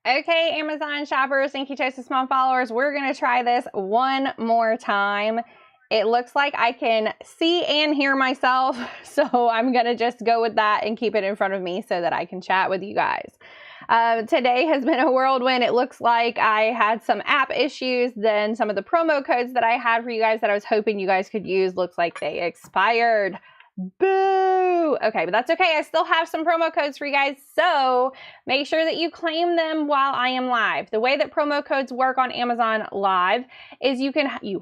Okay, Amazon shoppers and Ketosis Mom followers, we're going to try this one more time. It looks like I can see and hear myself, so I'm going to just go with that and keep it in front of me so that I can chat with you guys. Today has been a whirlwind. It looks like I had some app issues. Then some of the promo codes that I had for you guys that I was hoping you guys could use looks like they expired. Boo! Okay, but that's okay. I still have some promo codes for you guys, so make sure that you claim them while I am live. The way that promo codes work on Amazon Live is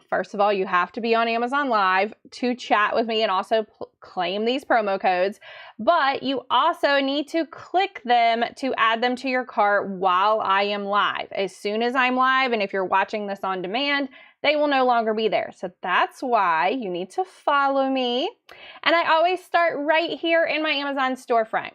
first of all, you have to be on Amazon Live to chat with me and also claim these promo codes, but you also need to click them to add them to your cart while I am live. As soon as I'm live, and if you're watching this on demand, they will no longer be there. So that's why you need to follow me. And I always start right here in my Amazon storefront.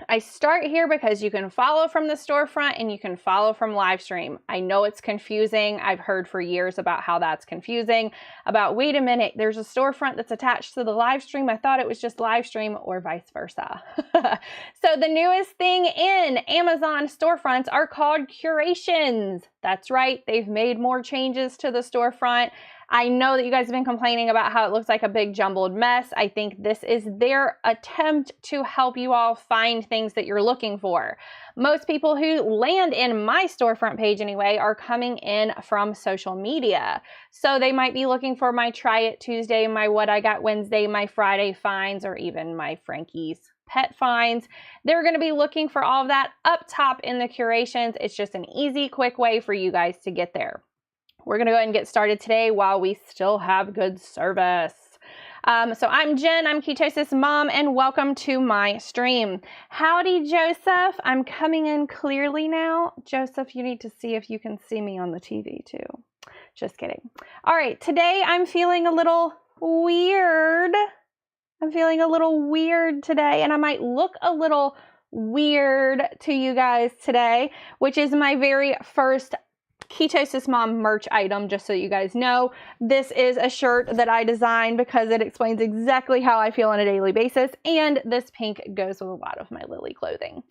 I start here because you can follow from the storefront and you can follow from live stream. I know it's confusing. I've heard for years about how that's confusing. Wait a minute, there's a storefront that's attached to the live stream. I thought it was just live stream or vice versa. So the newest thing in Amazon storefronts are called curations. That's right. They've made more changes to the storefront. I know that you guys have been complaining about how it looks like a big jumbled mess. I think this is their attempt to help you all find things that you're looking for. Most people who land in my storefront page anyway are coming in from social media. So they might be looking for my Try It Tuesday, my What I Got Wednesday, my Friday finds, or even my Frankie's pet finds. They're going to be looking for all of that up top in the curations. It's just an easy, quick way for you guys to get there. We're going to go ahead and get started today while we still have good service. So I'm Jen, I'm Ketosis Mom, and welcome to my stream. Howdy, Joseph. I'm coming in clearly now. Joseph, you need to see if you can see me on the TV too. Just kidding. All right, today I'm feeling a little weird. I'm feeling a little weird today, and I might look a little weird to you guys today, which is my very first Ketosis Mom merch item, just so you guys know. This is a shirt that I designed because it explains exactly how I feel on a daily basis, and this pink goes with a lot of my Lily clothing.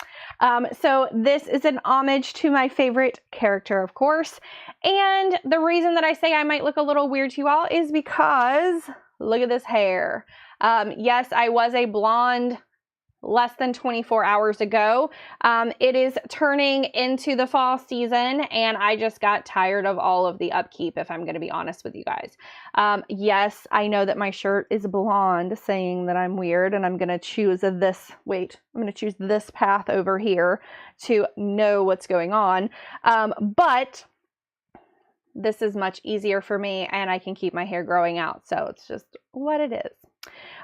So this is an homage to my favorite character, of course, and the reason that I say I might look a little weird to you all is because look at this hair. Yes, I was a blonde less than 24 hours ago. It is turning into the fall season, and I just got tired of all of the upkeep, if I'm going to be honest with you guys. Yes, I know that my shirt is blonde, saying that I'm weird, and I'm going to choose this path over here to know what's going on. But this is much easier for me, and I can keep my hair growing out, so it's just what it is.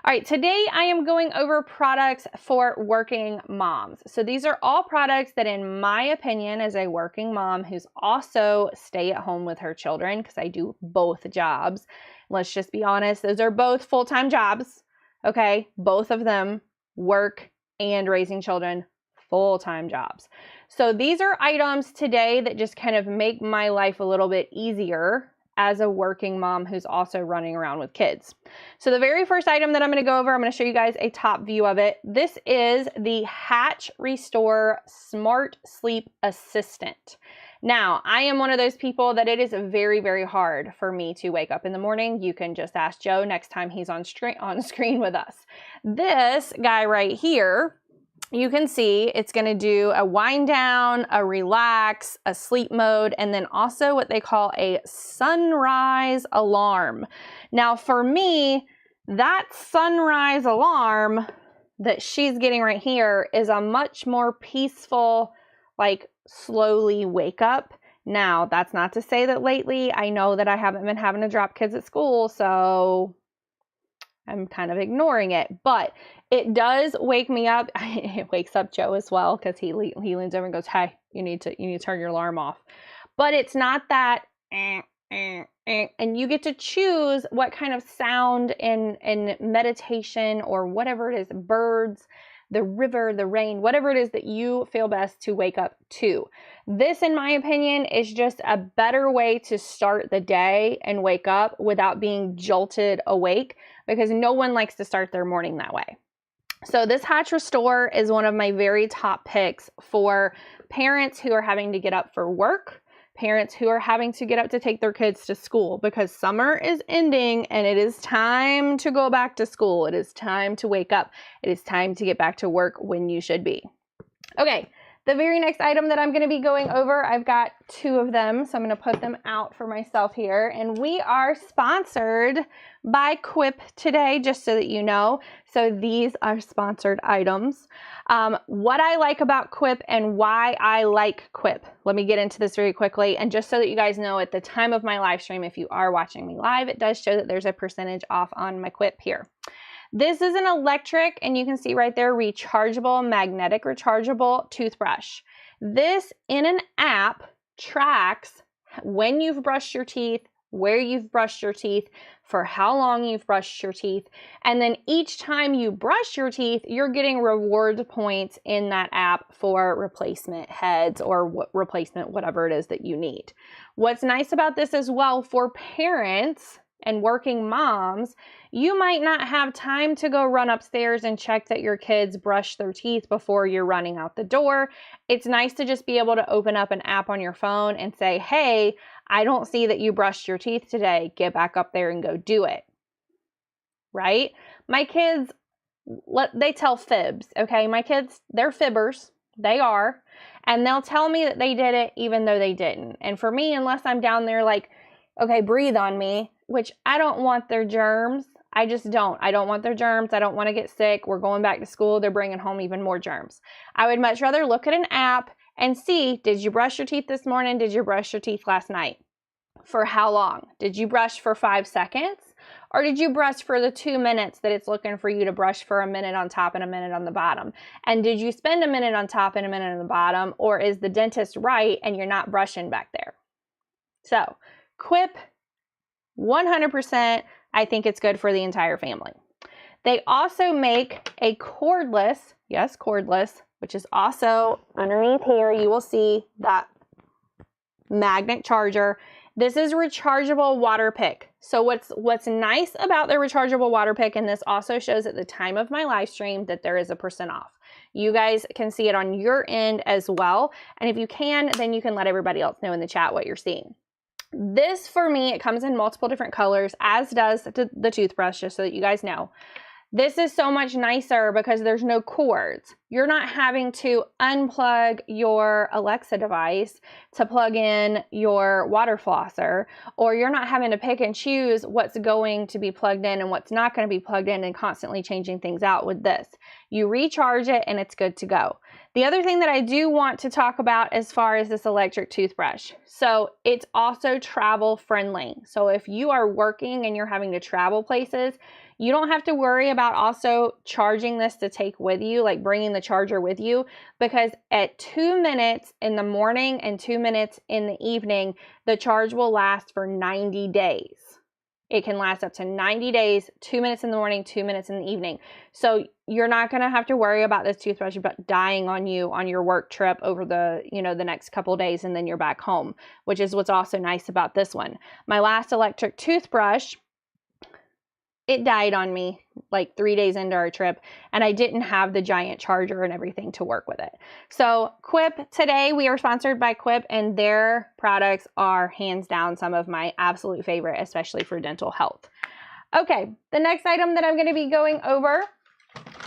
All right, today I am going over products for working moms. So these are all products that, in my opinion, as a working mom who's also stay at home with her children, because I do both jobs. Let's just be honest, those are both full-time jobs, okay? Both of them, work and raising children, full-time jobs. So these are items today that just kind of make my life a little bit easier as a working mom who's also running around with kids. So the very first item that I'm going to go over, I'm going to show you guys a top view of it. This is the Hatch Restore Smart Sleep Assistant. Now, I am one of those people that it is very, very hard for me to wake up in the morning. You can just ask Joe next time he's on screen with us. This guy right here, you can see it's going to do a wind down, a relax, a sleep mode, and then also what they call a sunrise alarm. Now for me, that sunrise alarm that she's getting right here is a much more peaceful, like slowly wake up. Now, that's not to say that lately, I know that I haven't been having to drop kids at school, so I'm kind of ignoring it, but it does wake me up. It wakes up Joe as well, because he leans over and goes, "Hey, you need to turn your alarm off." But it's not that, and you get to choose what kind of sound in meditation or whatever it is, birds, the river, the rain, whatever it is that you feel best to wake up to. This, in my opinion, is just a better way to start the day and wake up without being jolted awake, because no one likes to start their morning that way. So this Hatch Restore is one of my very top picks for parents who are having to get up for work, parents who are having to get up to take their kids to school, because summer is ending and it is time to go back to school. It is time to wake up. It is time to get back to work when you should be. Okay, the very next item that I'm going to be going over, I've got 2 of them, so I'm going to put them out for myself here. And we are sponsored by Quip today, just so that you know. So these are sponsored items. What I like about Quip and why I like Quip. Let me get into this very quickly. And just so that you guys know, at the time of my live stream, if you are watching me live, it does show that there's a percentage off on my Quip here. This is an electric, and you can see right there, rechargeable, magnetic rechargeable toothbrush. This in an app tracks when you've brushed your teeth, where you've brushed your teeth, for how long you've brushed your teeth. And then each time you brush your teeth, you're getting reward points in that app for replacement heads or replacement, whatever it is that you need. What's nice about this as well for parents and working moms, you might not have time to go run upstairs and check that your kids brush their teeth before you're running out the door. It's nice to just be able to open up an app on your phone and say, hey, I don't see that you brushed your teeth today. Get back up there and go do it. Right? My kids, they tell fibs, okay? My kids, they're fibbers. They are. And they'll tell me that they did it even though they didn't. And for me, unless I'm down there like, okay, breathe on me, which I don't want their germs. I just don't. I don't want their germs. I don't want to get sick. We're going back to school. They're bringing home even more germs. I would much rather look at an app and see, did you brush your teeth this morning? Did you brush your teeth last night? For how long? Did you brush for 5 seconds? Or did you brush for the 2 minutes that it's looking for you to brush for a minute on top and a minute on the bottom? And did you spend a minute on top and a minute on the bottom? Or is the dentist right and you're not brushing back there? So, Quip, 100%, I think it's good for the entire family. They also make a cordless, yes, cordless, which is also underneath here. You will see that magnet charger. This is rechargeable water pick. So what's nice about the rechargeable water pick, and this also shows at the time of my live stream that there is a % off. You guys can see it on your end as well. And if you can, then you can let everybody else know in the chat what you're seeing. This, for me, it comes in multiple different colors, as does the toothbrush, just so that you guys know. This is so much nicer because there's no cords. You're not having to unplug your Alexa device to plug in your water flosser, or you're not having to pick and choose what's going to be plugged in and what's not going to be plugged in and constantly changing things out with this. You recharge it and it's good to go. The other thing that I do want to talk about as far as this electric toothbrush, so it's also travel friendly. So if you are working and you're having to travel places, you don't have to worry about also charging this to take with you, like bringing the charger with you, because at 2 minutes in the morning and 2 minutes in the evening, the charge will last for 90 days. It can last up to 90 days, 2 minutes in the morning, 2 minutes in the evening. So you're not going to have to worry about this toothbrush dying on you on your work trip over the next couple of days, and then you're back home, which is what's also nice about this one. My last electric toothbrush, it died on me like 3 days into our trip, and I didn't have the giant charger and everything to work with it. So Quip, today we are sponsored by Quip, and their products are hands down some of my absolute favorite, especially for dental health. Okay, the next item that I'm going to be going over,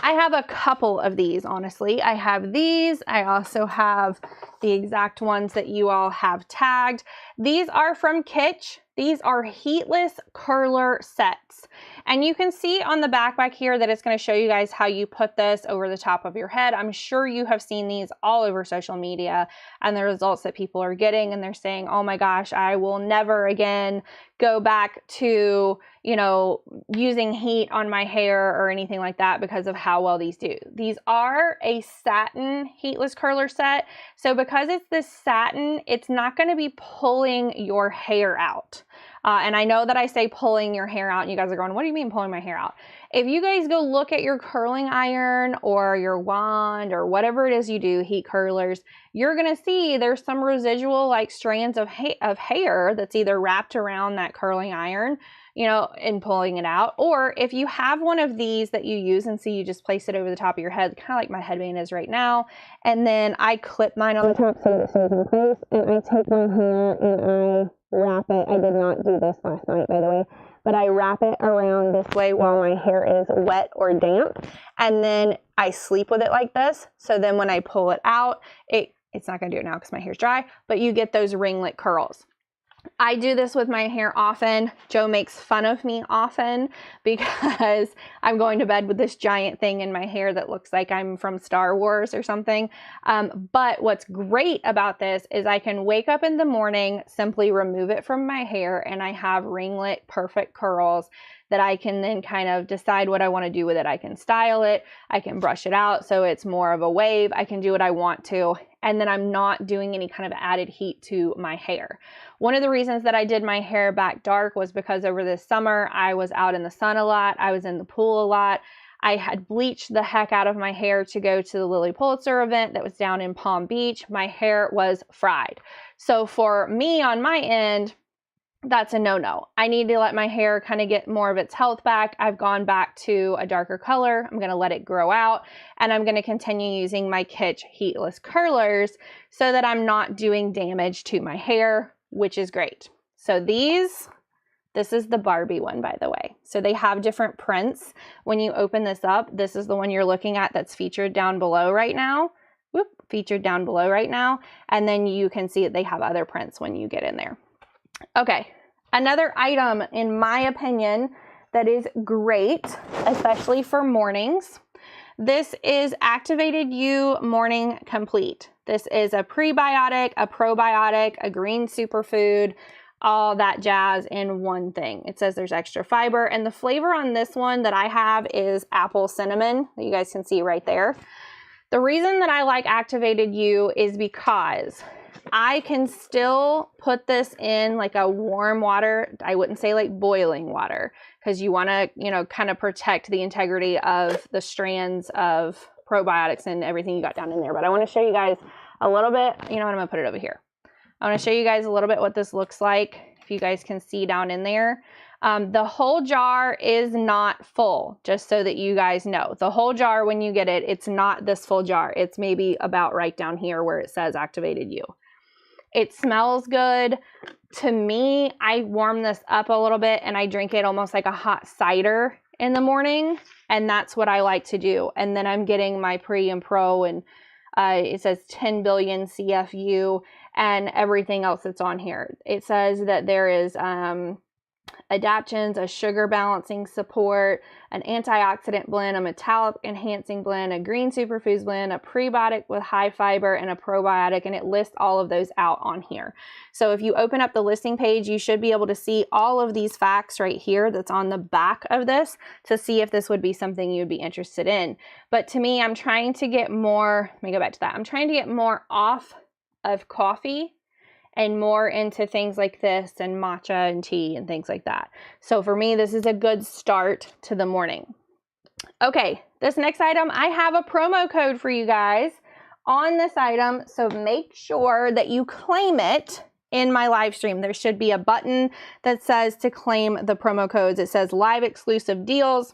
I have a couple of these, honestly. I have these. I also have the exact ones that you all have tagged. These are from Kitsch. These are heatless curler sets. And you can see on the back here that it's going to show you guys how you put this over the top of your head. I'm sure you have seen these all over social media and the results that people are getting, and they're saying, oh my gosh, I will never again go back to, using heat on my hair or anything like that because of how well these do. These are a satin heatless curler set. So because it's this satin, it's not going to be pulling your hair out. And I know that I say pulling your hair out and you guys are going, what do you mean pulling my hair out? If you guys go look at your curling iron or your wand or whatever it is you do, heat curlers, you're going to see there's some residual like strands of hair that's either wrapped around that curling iron, you know, and pulling it out. Or if you have one of these that you use and see, you just place it over the top of your head, kind of like my headband is right now. And then I clip mine on the top so that it stays in place. And I take my hair and I wrap it. I did not do this last night, by the way, but I wrap it around this way while my hair is wet or damp. And then I sleep with it like this. So then when I pull it out, it's not going to do it now because my hair's dry, but you get those ringlet curls. I do this with my hair often. Joe makes fun of me often because I'm going to bed with this giant thing in my hair that looks like I'm from Star Wars or something. But what's great about this is I can wake up in the morning, simply remove it from my hair, and I have ringlet perfect curls that I can then kind of decide what I want to do with it. I can style it. I can brush it out so it's more of a wave. I can do what I want to. And then I'm not doing any kind of added heat to my hair. One of the reasons that I did my hair back dark was because over this summer, I was out in the sun a lot. I was in the pool a lot. I had bleached the heck out of my hair to go to the Lilly Pulitzer event that was down in Palm Beach. My hair was fried. So for me on my end, that's a no-no. I need to let my hair kind of get more of its health back. I've gone back to a darker color. I'm going to let it grow out, and I'm going to continue using my Kitsch heatless curlers so that I'm not doing damage to my hair, which is great. So this is the Barbie one, by the way. So they have different prints. When you open this up, this is the one you're looking at that's featured down below right now. Featured down below right now. And then you can see that they have other prints when you get in there. Okay, another item, in my opinion, that is great, especially for mornings. This is Activated You Morning Complete. This is a prebiotic, a probiotic, a green superfood, all that jazz in one thing. It says there's extra fiber, and the flavor on this one that I have is apple cinnamon, that you guys can see right there. The reason that I like Activated You is because I can still put this in like a warm water. I wouldn't say like boiling water, because you want to, you know, kind of protect the integrity of the strands of probiotics and everything you got down in there. But I want to show you guys a little bit. You know what? I'm going to put it over here. I want to show you guys a little bit what this looks like. If you guys can see down in there. The whole jar is not full, just so that you guys know. The whole jar, when you get it, it's not this full jar. It's maybe about right down here where it says Activated You. It smells good. To me, I warm this up a little bit and I drink it almost like a hot cider in the morning. And that's what I like to do. And then I'm getting my pre and pro, and it says 10 billion CFU and everything else that's on here. It says that there is adaptogens, a sugar balancing support, an antioxidant blend, a metabolic enhancing blend, a green superfoods blend, a prebiotic with high fiber, and a probiotic, and it lists all of those out on here. So if you open up the listing page, you should be able to see all of these facts right here that's on the back of this to see if this would be something you'd be interested in. But to me, I'm trying to get more, let me go back to that. I'm trying to get more off of coffee and more into things like this and matcha and tea and things like that. So for me, this is a good start to the morning. Okay, this next item, I have a promo code for you guys on this item, so make sure that you claim it in my live stream. There should be a button that says to claim the promo codes. It says live exclusive deals.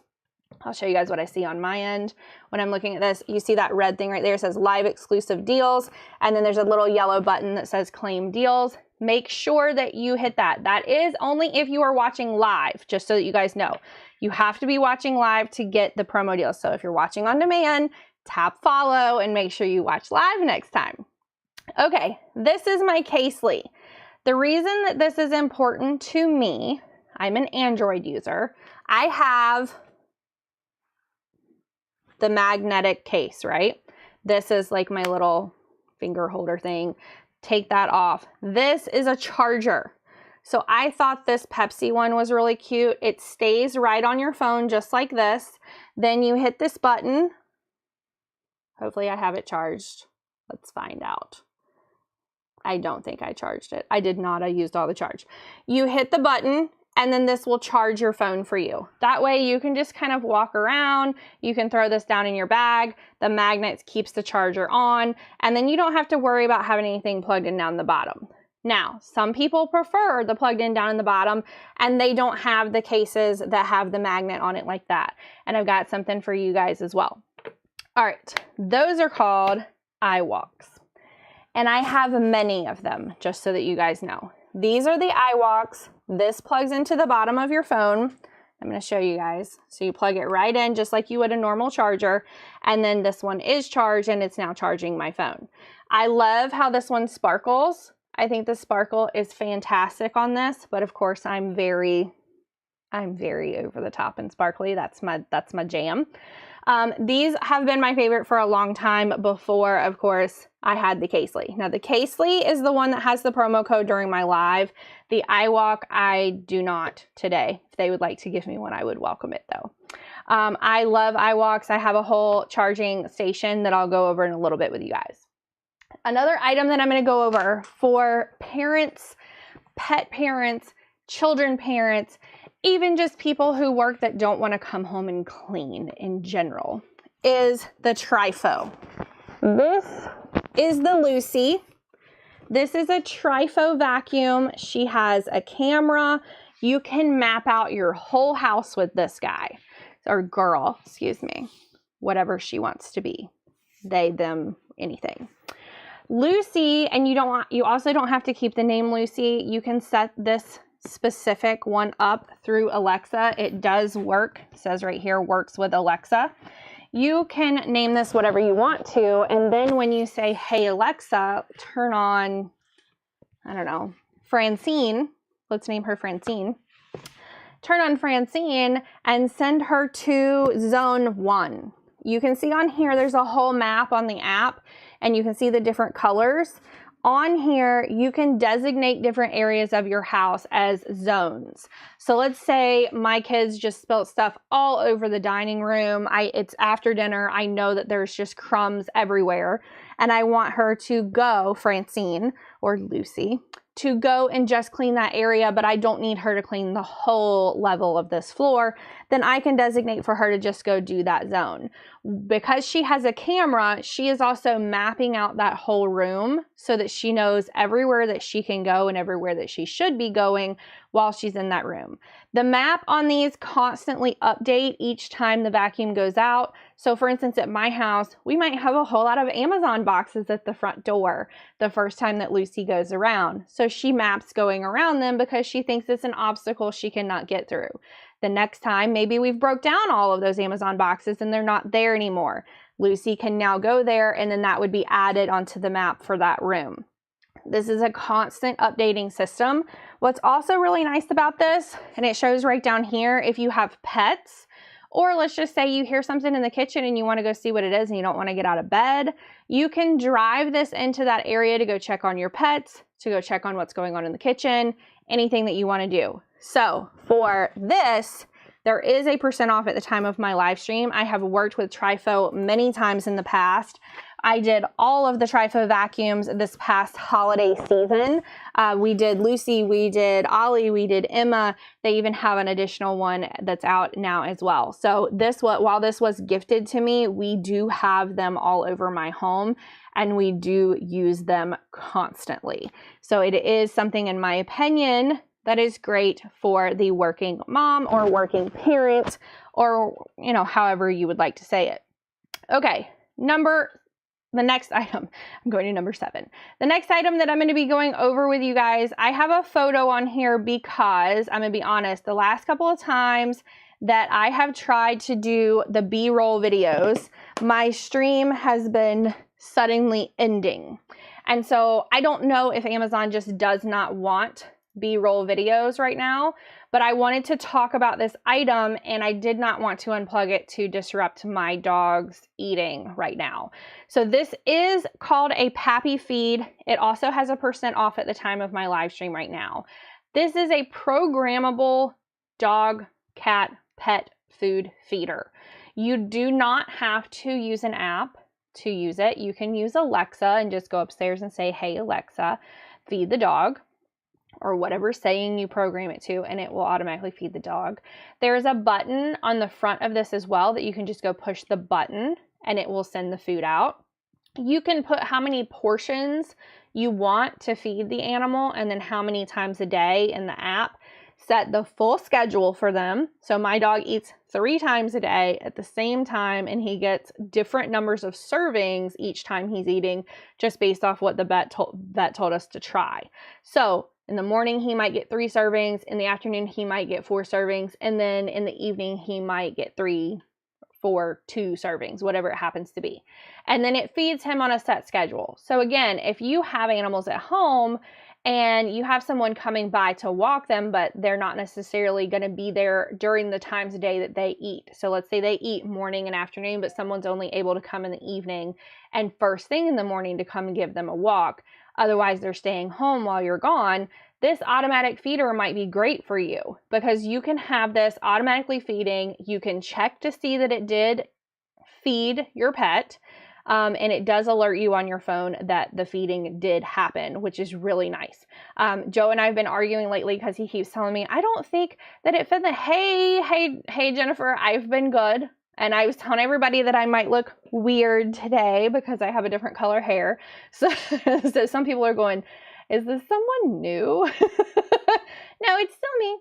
I'll show you guys what I see on my end when I'm looking at this. You see that red thing right there? It says live exclusive deals. And then there's a little yellow button that says claim deals. Make sure that you hit that. That is only if you are watching live, just so that you guys know. You have to be watching live to get the promo deals. So if you're watching on demand, tap follow and make sure you watch live next time. Okay, this is my Casely. The reason that this is important to me, I'm an Android user. I have the magnetic case, right? This is like my little finger holder thing. Take that off. This is a charger. So I thought this Pepsi one was really cute. It stays right on your phone just like this. Then you hit this button. Hopefully I have it charged. Let's find out. I don't think I charged it. I did not. I used all the charge. You hit the button, and then this will charge your phone for you. That way you can just kind of walk around. You can throw this down in your bag. The magnet keeps the charger on, and then you don't have to worry about having anything plugged in down the bottom. Now, some people prefer the plugged in down in the bottom, and they don't have the cases that have the magnet on it like that. And I've got something for you guys as well. All right, those are called iWalks. And I have many of them, just so that you guys know. These are the iWalks. This plugs into the bottom of your phone. I'm going to show you guys. So you plug it right in just like you would a normal charger. And then this one is charged, and it's now charging my phone. I love how this one sparkles. I think the sparkle is fantastic on this, but of course I'm very over the top and sparkly. That's my jam. These have been my favorite for a long time before, of course, I had the Casely. Now the Casely is the one that has the promo code during my live. The iWalk, I do not today. If they would like to give me one, I would welcome it though. I love iWalks. I have a whole charging station that I'll go over in a little bit with you guys. Another item that I'm going to go over for parents, pet parents, children parents, even just people who work that don't want to come home and clean in general, is the Trifo. This is the Lucy. This is a Trifo vacuum. She has a camera. You can map out your whole house with this guy, or girl, excuse me, whatever she wants to be. They, them, anything. Lucy, and you also don't have to keep the name Lucy. You can set this specific one up through Alexa. It does work. It says right here, works with Alexa. You can name this whatever you want to, and then when you say, hey Alexa, turn on, I don't know, Francine. Let's name her Francine. Turn on Francine and send her to zone 1. You can see on here, there's a whole map on the app, and you can see the different colors. On here, you can designate different areas of your house as zones. So let's say my kids just spilled stuff all over the dining room. It's after dinner. I know that there's just crumbs everywhere, and I want her to go, Francine or Lucy, to go and just clean that area, but I don't need her to clean the whole level of this floor. Then I can designate for her to just go do that zone. Because she has a camera, she is also mapping out that whole room so that she knows everywhere that she can go and everywhere that she should be going while she's in that room. The map on these constantly update each time the vacuum goes out. So for instance, at my house, we might have a whole lot of Amazon boxes at the front door the first time that Lucy goes around. So she maps going around them because she thinks it's an obstacle she cannot get through. The next time, maybe we've broke down all of those Amazon boxes and they're not there anymore. Lucy can now go there, and then that would be added onto the map for that room. This is a constant updating system. What's also really nice about this, and it shows right down here, if you have pets, or let's just say you hear something in the kitchen and you want to go see what it is and you don't want to get out of bed, you can drive this into that area to go check on your pets, to go check on what's going on in the kitchen, anything that you want to do. So for this, there is a % off at the time of my live stream. I have worked with Trifo many times in the past. I did all of the Trifo vacuums this past holiday season. We did Lucy, we did Ollie, we did Emma. They even have an additional one that's out now as well. So while this was gifted to me, we do have them all over my home, and we do use them constantly. So it is something, in my opinion, that is great for the working mom or working parent, or, however you would like to say it. Okay, the next item, I'm going to number 7. The next item that I'm going to be going over with you guys, I have a photo on here because, I'm going to be honest, the last couple of times that I have tried to do the B-roll videos, my stream has been suddenly ending. And so I don't know if Amazon just does not want B-roll videos right now, but I wanted to talk about this item, and I did not want to unplug it to disrupt my dog's eating right now. So this is called a Pappy Feed. It also has a % off at the time of my live stream right now. This is a programmable dog, cat, pet food feeder. You do not have to use an app to use it. You can use Alexa and just go upstairs and say, hey Alexa, feed the dog, or whatever saying you program it to, and it will automatically feed the dog. There's a button on the front of this as well that you can just go push the button and it will send the food out. you can put how many portions you want to feed the animal and then how many times a day in the app. Set the full schedule for them. So my dog eats 3 times a day at the same time, and he gets different numbers of servings each time he's eating, just based off what the vet told us to try. So in the morning, he might get 3 servings. In the afternoon, he might get 4 servings. And then in the evening, he might get 3, 4, 2 servings, whatever it happens to be. And then it feeds him on a set schedule. So again, if you have animals at home and you have someone coming by to walk them, but they're not necessarily going to be there during the times of day that they eat. So let's say they eat morning and afternoon, but someone's only able to come in the evening and first thing in the morning to come and give them a walk. Otherwise, they're staying home while you're gone. This automatic feeder might be great for you because you can have this automatically feeding. You can check to see that it did feed your pet. And it does alert you on your phone that the feeding did happen, which is really nice. Joe and I have been arguing lately because he keeps telling me, I don't think that it fed the, hey, Jennifer, I've been good. And I was telling everybody that I might look weird today because I have a different color hair. So some people are going, is this someone new? No, it's still me.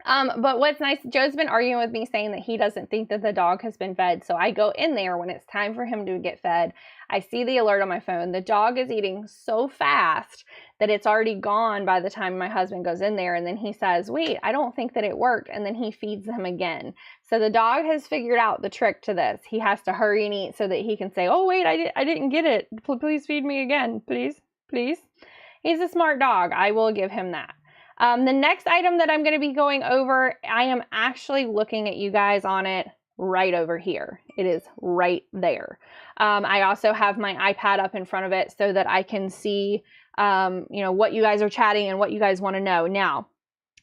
But what's nice, Joe's been arguing with me saying that he doesn't think that the dog has been fed. So I go in there when it's time for him to get fed. I see the alert on my phone. The dog is eating so fast that it's already gone by the time my husband goes in there. And then he says, wait, I don't think that it worked. And then he feeds them again. So the dog has figured out the trick to this. He has to hurry and eat so that he can say, oh, wait, I didn't get it. Please feed me again. Please, please. He's a smart dog. I will give him that. The next item that I'm going to be going over, I am actually looking at you guys on it right over here. It is right there. I also have my iPad up in front of it so that I can see, what you guys are chatting and what you guys want to know. Now,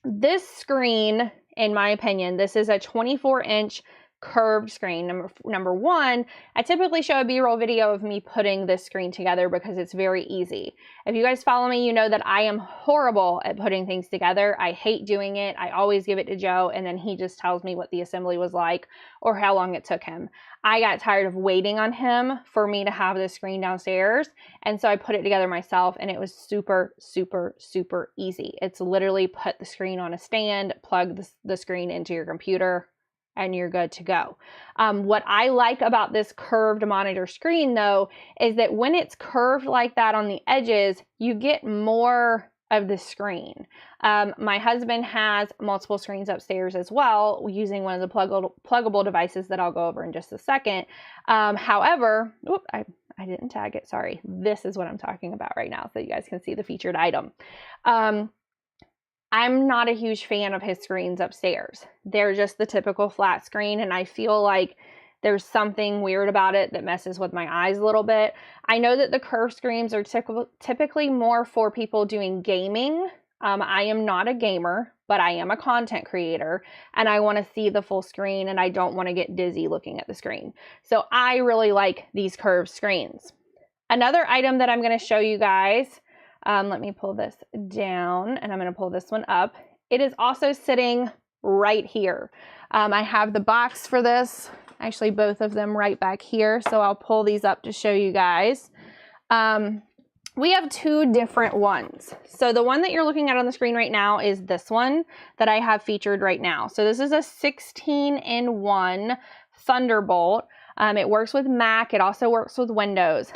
this screen, in my opinion, this is a 24-inch curved screen. Number one, I typically show a B-roll video of me putting this screen together because it's very easy. If you guys follow me, you know that I am horrible at putting things together. I hate doing it. I always give it to Joe, and then he just tells me what the assembly was like or how long it took him. I got tired of waiting on him for me to have this screen downstairs, and so I put it together myself, and it was super, super, super easy. It's literally put the screen on a stand, plug the screen into your computer, and you're good to go. What I like about this curved monitor screen, though, is that when it's curved like that on the edges, you get more of the screen. My husband has multiple screens upstairs as well, using one of the pluggable devices that I'll go over in just a second. However, I didn't tag it, sorry. This is what I'm talking about right now, so you guys can see the featured item. I'm not a huge fan of his screens upstairs. They're just the typical flat screen, and I feel like there's something weird about it that messes with my eyes a little bit. I know that the curved screens are typically more for people doing gaming. I am not a gamer, but I am a content creator, and I want to see the full screen, and I don't want to get dizzy looking at the screen. So I really like these curved screens. Another item that I'm going to show you guys, let me pull this down, and I'm going to pull this one up. It is also sitting right here. I have the box for this, actually both of them right back here, so I'll pull these up to show you guys. We have 2 different ones. So the one that you're looking at on the screen right now is this one that I have featured right now. So this is a 16-in-1 Thunderbolt. It works with Mac. It also works with Windows.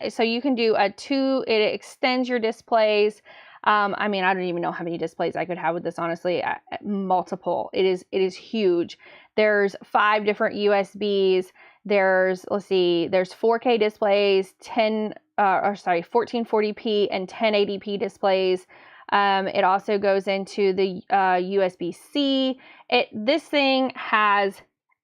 So you can do it extends your displays. I mean, I don't even know how many displays I could have with this, honestly, multiple. It is huge. There's 5 different USBs. There's 4K displays, 1440p and 1080p displays. It also goes into the USB-C. This thing has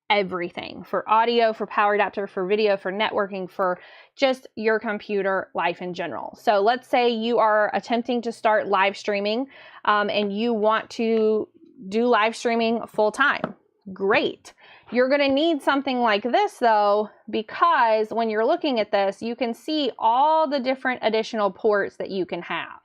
everything for audio, for power adapter, for video, for networking, for just your computer life in general. So let's say you are attempting to start live streaming and you want to do live streaming full time. Great. You're going to need something like this though, because when you're looking at this, you can see all the different additional ports that you can have.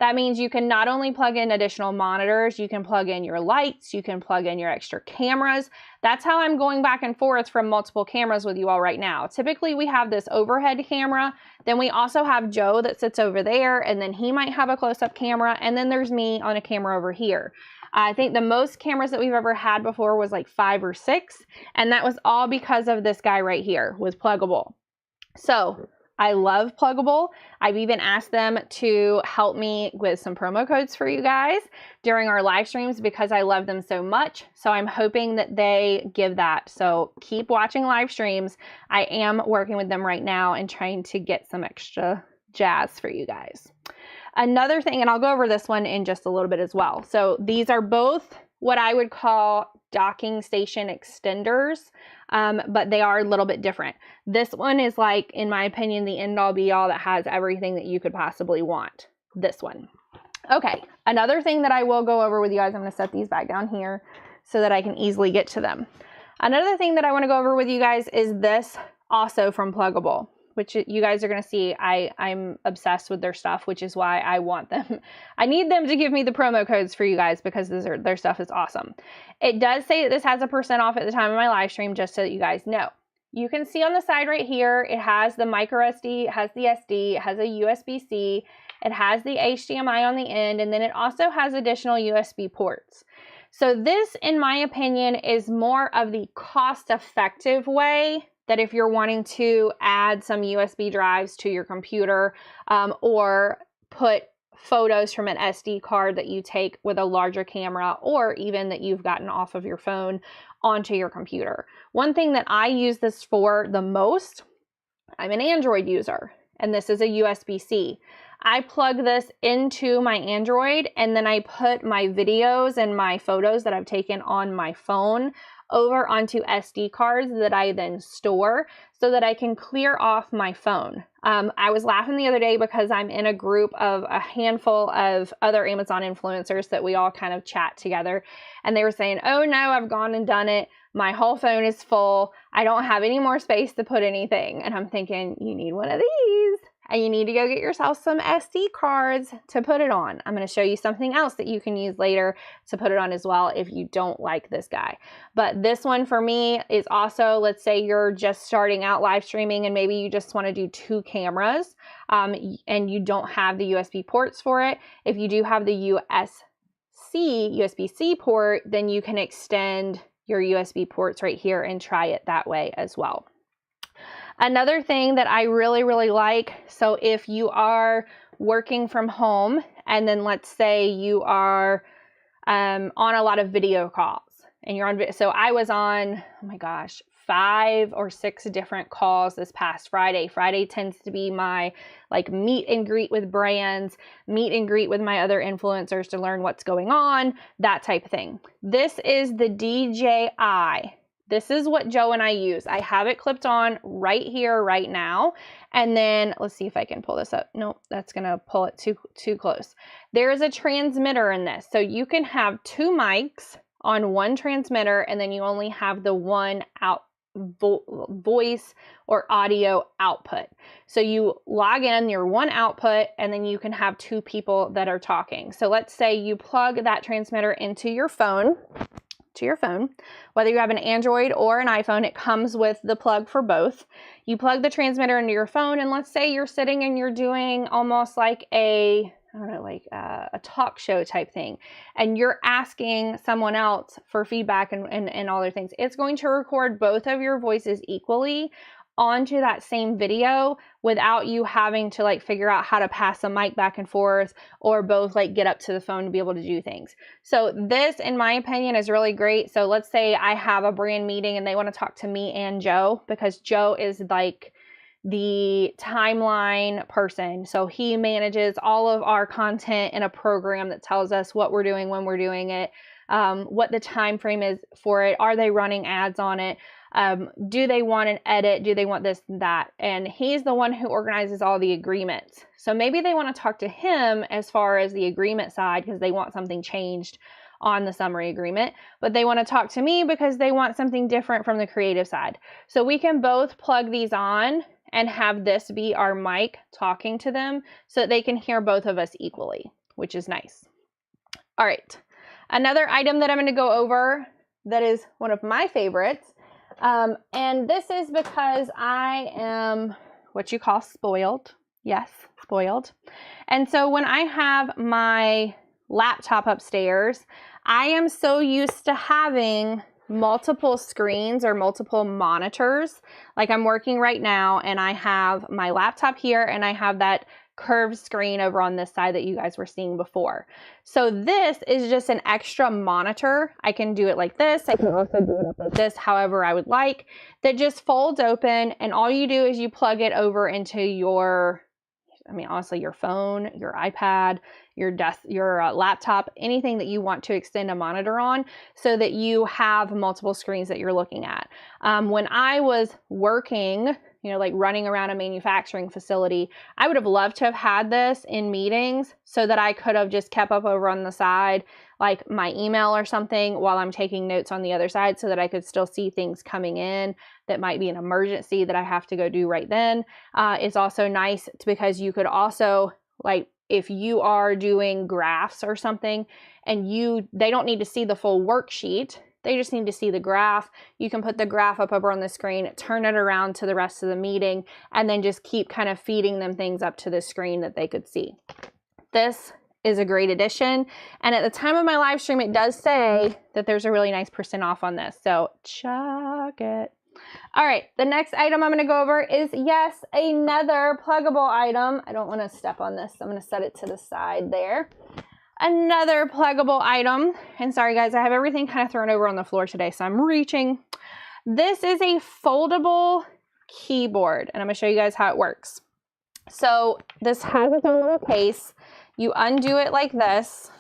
That means you can not only plug in additional monitors, you can plug in your lights, you can plug in your extra cameras. That's how I'm going back and forth from multiple cameras with you all right now. Typically we have this overhead camera, then we also have Joe that sits over there, and then he might have a close-up camera, and then there's me on a camera over here. I think the most cameras that we've ever had before was like 5 or 6, and that was all because of this guy right here with Plugable. So I love Plugable. I've even asked them to help me with some promo codes for you guys during our live streams because I love them so much. So I'm hoping that they give that. So keep watching live streams. I am working with them right now and trying to get some extra jazz for you guys. Another thing, and I'll go over this one in just a little bit as well. So these are both what I would call docking station extenders, but they are a little bit different. This one is like, in my opinion, the end all be all that has everything that you could possibly want. This one. Okay, another thing that I will go over with you guys, I'm going to set these back down here so that I can easily get to them. Another thing that I want to go over with you guys is this, also from Plugable, which you guys are going to see. I'm obsessed with their stuff, which is why I want them. I need them to give me the promo codes for you guys because their stuff is awesome. It does say that this has a % off at the time of my live stream, just so that you guys know. You can see on the side right here, it has the micro SD, it has the SD, it has a USB-C, it has the HDMI on the end, and then it also has additional USB ports. So this, in my opinion, is more of the cost-effective way that if you're wanting to add some USB drives to your computer, or put photos from an SD card that you take with a larger camera, or even that you've gotten off of your phone onto your computer. One thing that I use this for the most, I'm an Android user, and this is a USB-C. I plug this into my Android, and then I put my videos and my photos that I've taken on my phone over onto SD cards that I then store so that I can clear off my phone. I was laughing the other day because I'm in a group of a handful of other Amazon influencers that we all kind of chat together, and they were saying, oh no, I've gone and done it. My whole phone is full. I don't have any more space to put anything. And I'm thinking, you need one of these. And you need to go get yourself some SD cards to put it on. I'm going to show you something else that you can use later to put it on as well if you don't like this guy. But this one for me is also, let's say you're just starting out live streaming and maybe you just want to do 2 cameras, and you don't have the USB ports for it. If you do have the USB-C port, then you can extend your USB ports right here and try it that way as well. Another thing that I really, really like, so if you are working from home and then let's say you are on a lot of video calls and you're on, so I was on, oh my gosh, 5 or 6 different calls this past Friday. Friday tends to be my like meet and greet with brands, meet and greet with my other influencers to learn what's going on, that type of thing. This is the DJI. This is what Joe and I use. I have it clipped on right here, right now. And then let's see if I can pull this up. Nope, that's gonna pull it too close. There is a transmitter in this. So you can have 2 mics on one transmitter, and then you only have the one out voice or audio output. So you log in your one output, and then you can have 2 people that are talking. So let's say you plug that transmitter into your phone, whether you have an Android or an iPhone, it comes with the plug for both. You plug the transmitter into your phone, and let's say you're sitting and you're doing almost like a talk show type thing, and you're asking someone else for feedback and all their things. It's going to record both of your voices equally onto that same video without you having to like figure out how to pass a mic back and forth or both like get up to the phone to be able to do things. So this, in my opinion, is really great. So let's say I have a brand meeting and they want to talk to me and Joe, because Joe is like the timeline person. So he manages all of our content in a program that tells us what we're doing, when we're doing it, what the time frame is for it. Are they running ads on it? Do they want an edit? Do they want this and that? And he's the one who organizes all the agreements. So maybe they want to talk to him as far as the agreement side because they want something changed on the summary agreement, but they want to talk to me because they want something different from the creative side. So we can both plug these on and have this be our mic talking to them so that they can hear both of us equally, which is nice. All right, another item that I'm going to go over that is one of my favorites, and this is because I am what you call spoiled. Yes, spoiled. And so when I have my laptop upstairs, I am so used to having multiple screens or multiple monitors. Like I'm working right now and I have my laptop here and I have that curved screen over on this side that you guys were seeing before. So this is just an extra monitor. I can do it like this. I can also do it up like this, however I would like, that just folds open, and all you do is you plug it over into your, honestly, your phone, your iPad, your laptop, anything that you want to extend a monitor on so that you have multiple screens that you're looking at. When I was working, like running around a manufacturing facility, I would have loved to have had this in meetings so that I could have just kept up over on the side, like my email or something, while I'm taking notes on the other side so that I could still see things coming in that might be an emergency that I have to go do right then. It's also nice because you could also, like, if you are doing graphs or something and they don't need to see the full worksheet, they just need to see the graph. You can put the graph up over on the screen, turn it around to the rest of the meeting, and then just keep kind of feeding them things up to the screen that they could see. This is a great addition. And at the time of my live stream, it does say that there's a really nice % off on this. So chuck it. All right, the next item I'm going to go over is, yes, another pluggable item. I don't want to step on this. I'm going to set it to the side there. Another pluggable item. And sorry guys, I have everything kind of thrown over on the floor today, so I'm reaching. This is a foldable keyboard, and I'm going to show you guys how it works. So this has its own little case. You undo it like this.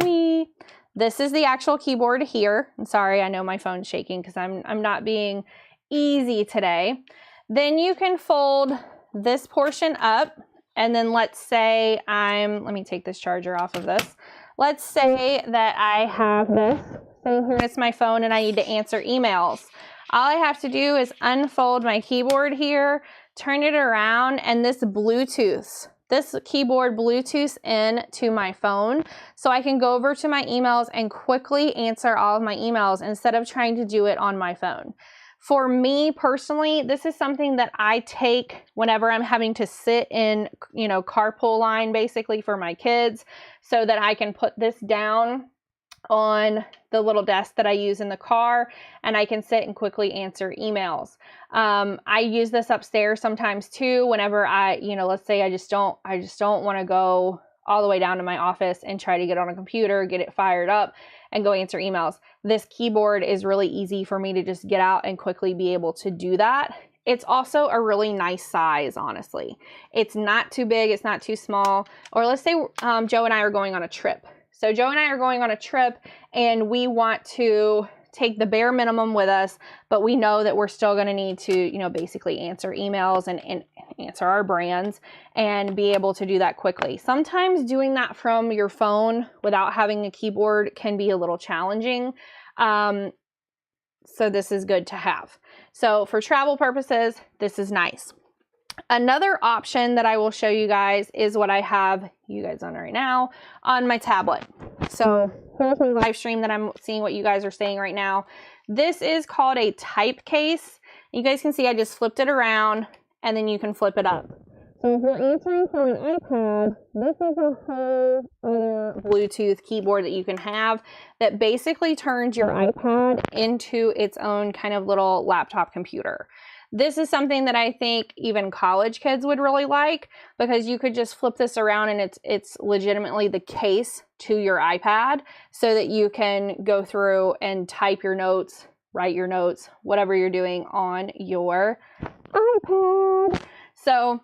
Whee! This is the actual keyboard here. I'm sorry, I know my phone's shaking because I'm not being easy today. Then you can fold this portion up, and then let's say let me take this charger off of this. Let's say that I have this thing here, it's my phone, and I need to answer emails. All I have to do is unfold my keyboard here, turn it around, and this keyboard Bluetooths in to my phone, so I can go over to my emails and quickly answer all of my emails instead of trying to do it on my phone. For me personally, this is something that I take whenever I'm having to sit in, carpool line basically for my kids, so that I can put this down on the little desk that I use in the car, and I can sit and quickly answer emails. I use this upstairs sometimes too, whenever let's say I just don't want to go all the way down to my office and try to get on a computer, get it fired up, and go answer emails. This keyboard is really easy for me to just get out and quickly be able to do that. It's also a really nice size, honestly. It's not too big, it's not too small. Or let's say Joe and I are going on a trip. So Joe and I are going on a trip and we want to take the bare minimum with us, but we know that we're still going to need to, basically answer emails and answer our brands and be able to do that quickly. Sometimes doing that from your phone without having a keyboard can be a little challenging. So this is good to have. So for travel purposes, this is nice. Another option that I will show you guys is what I have you guys on right now on my tablet. So here's my live stream that I'm seeing what you guys are saying right now. This is called a type case. You guys can see I just flipped it around and then you can flip it up. So if you're answering from an iPad, this is a whole other Bluetooth keyboard that you can have that basically turns your iPad into its own kind of little laptop computer. This is something that I think even college kids would really like, because you could just flip this around and it's legitimately the case to your iPad, so that you can go through and type your notes, write your notes, whatever you're doing on your iPad. So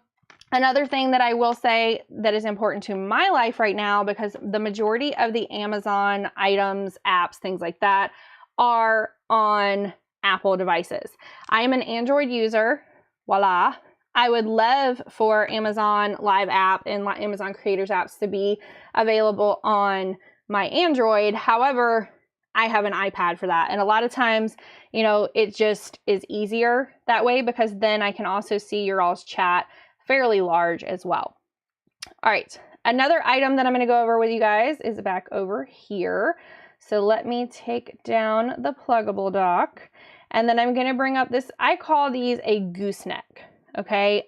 another thing that I will say that is important to my life right now, because the majority of the Amazon items, apps, things like that are on Apple devices. I am an Android user. Voila. I would love for Amazon Live app and Amazon Creators apps to be available on my Android. However, I have an iPad for that. And a lot of times, it just is easier that way, because then I can also see your all's chat fairly large as well. All right. Another item that I'm going to go over with you guys is back over here. So let me take down the pluggable dock, and then I'm going to bring up this, I call these a gooseneck. Okay.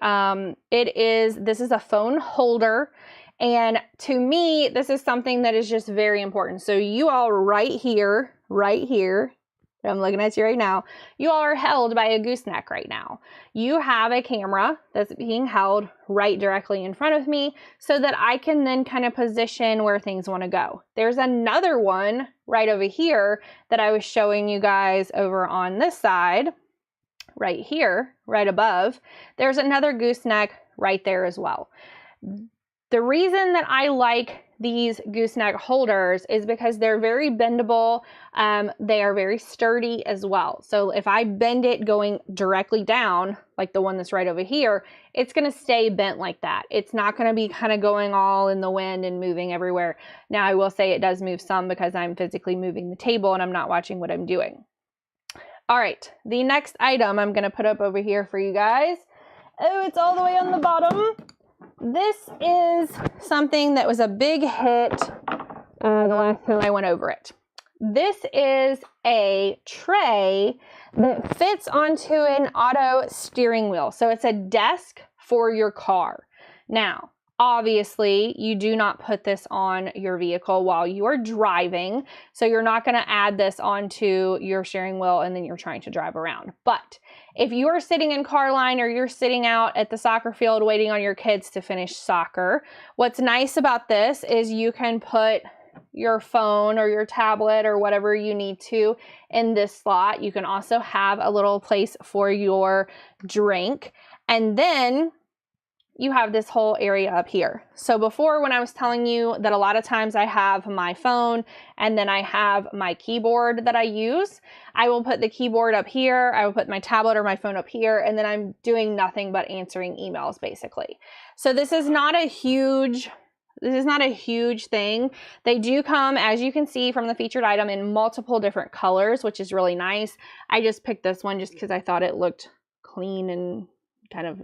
This is a phone holder. And to me, this is something that is just very important. So you all right here, I'm looking at you right now, you all are held by a gooseneck right now. You have a camera that's being held right directly in front of me so that I can then kind of position where things want to go. There's another one right over here that I was showing you guys over on this side, right here, right above. There's another gooseneck right there as well. The reason that I like these gooseneck holders is because they're very bendable. They are very sturdy as well. So if I bend it going directly down, like the one that's right over here, it's going to stay bent like that. It's not going to be kind of going all in the wind and moving everywhere. Now, I will say it does move some because I'm physically moving the table and I'm not watching what I'm doing. All right, the next item I'm going to put up over here for you guys. Oh, it's all the way on the bottom. This is something that was a big hit the last time I went over it. This is a tray that fits onto an auto steering wheel. So it's a desk for your car. Now, obviously, you do not put this on your vehicle while you are driving. So you're not going to add this onto your steering wheel and then you're trying to drive around. But if you are sitting in car line or you're sitting out at the soccer field waiting on your kids to finish soccer, what's nice about this is you can put your phone or your tablet or whatever you need to in this slot. You can also have a little place for your drink. And then you have this whole area up here. So before, when I was telling you that a lot of times I have my phone and then I have my keyboard that I use, I will put the keyboard up here, I will put my tablet or my phone up here, and then I'm doing nothing but answering emails basically. So this is not a huge thing. They do come, as you can see from the featured item, in multiple different colors, which is really nice. I just picked this one just because I thought it looked clean and kind of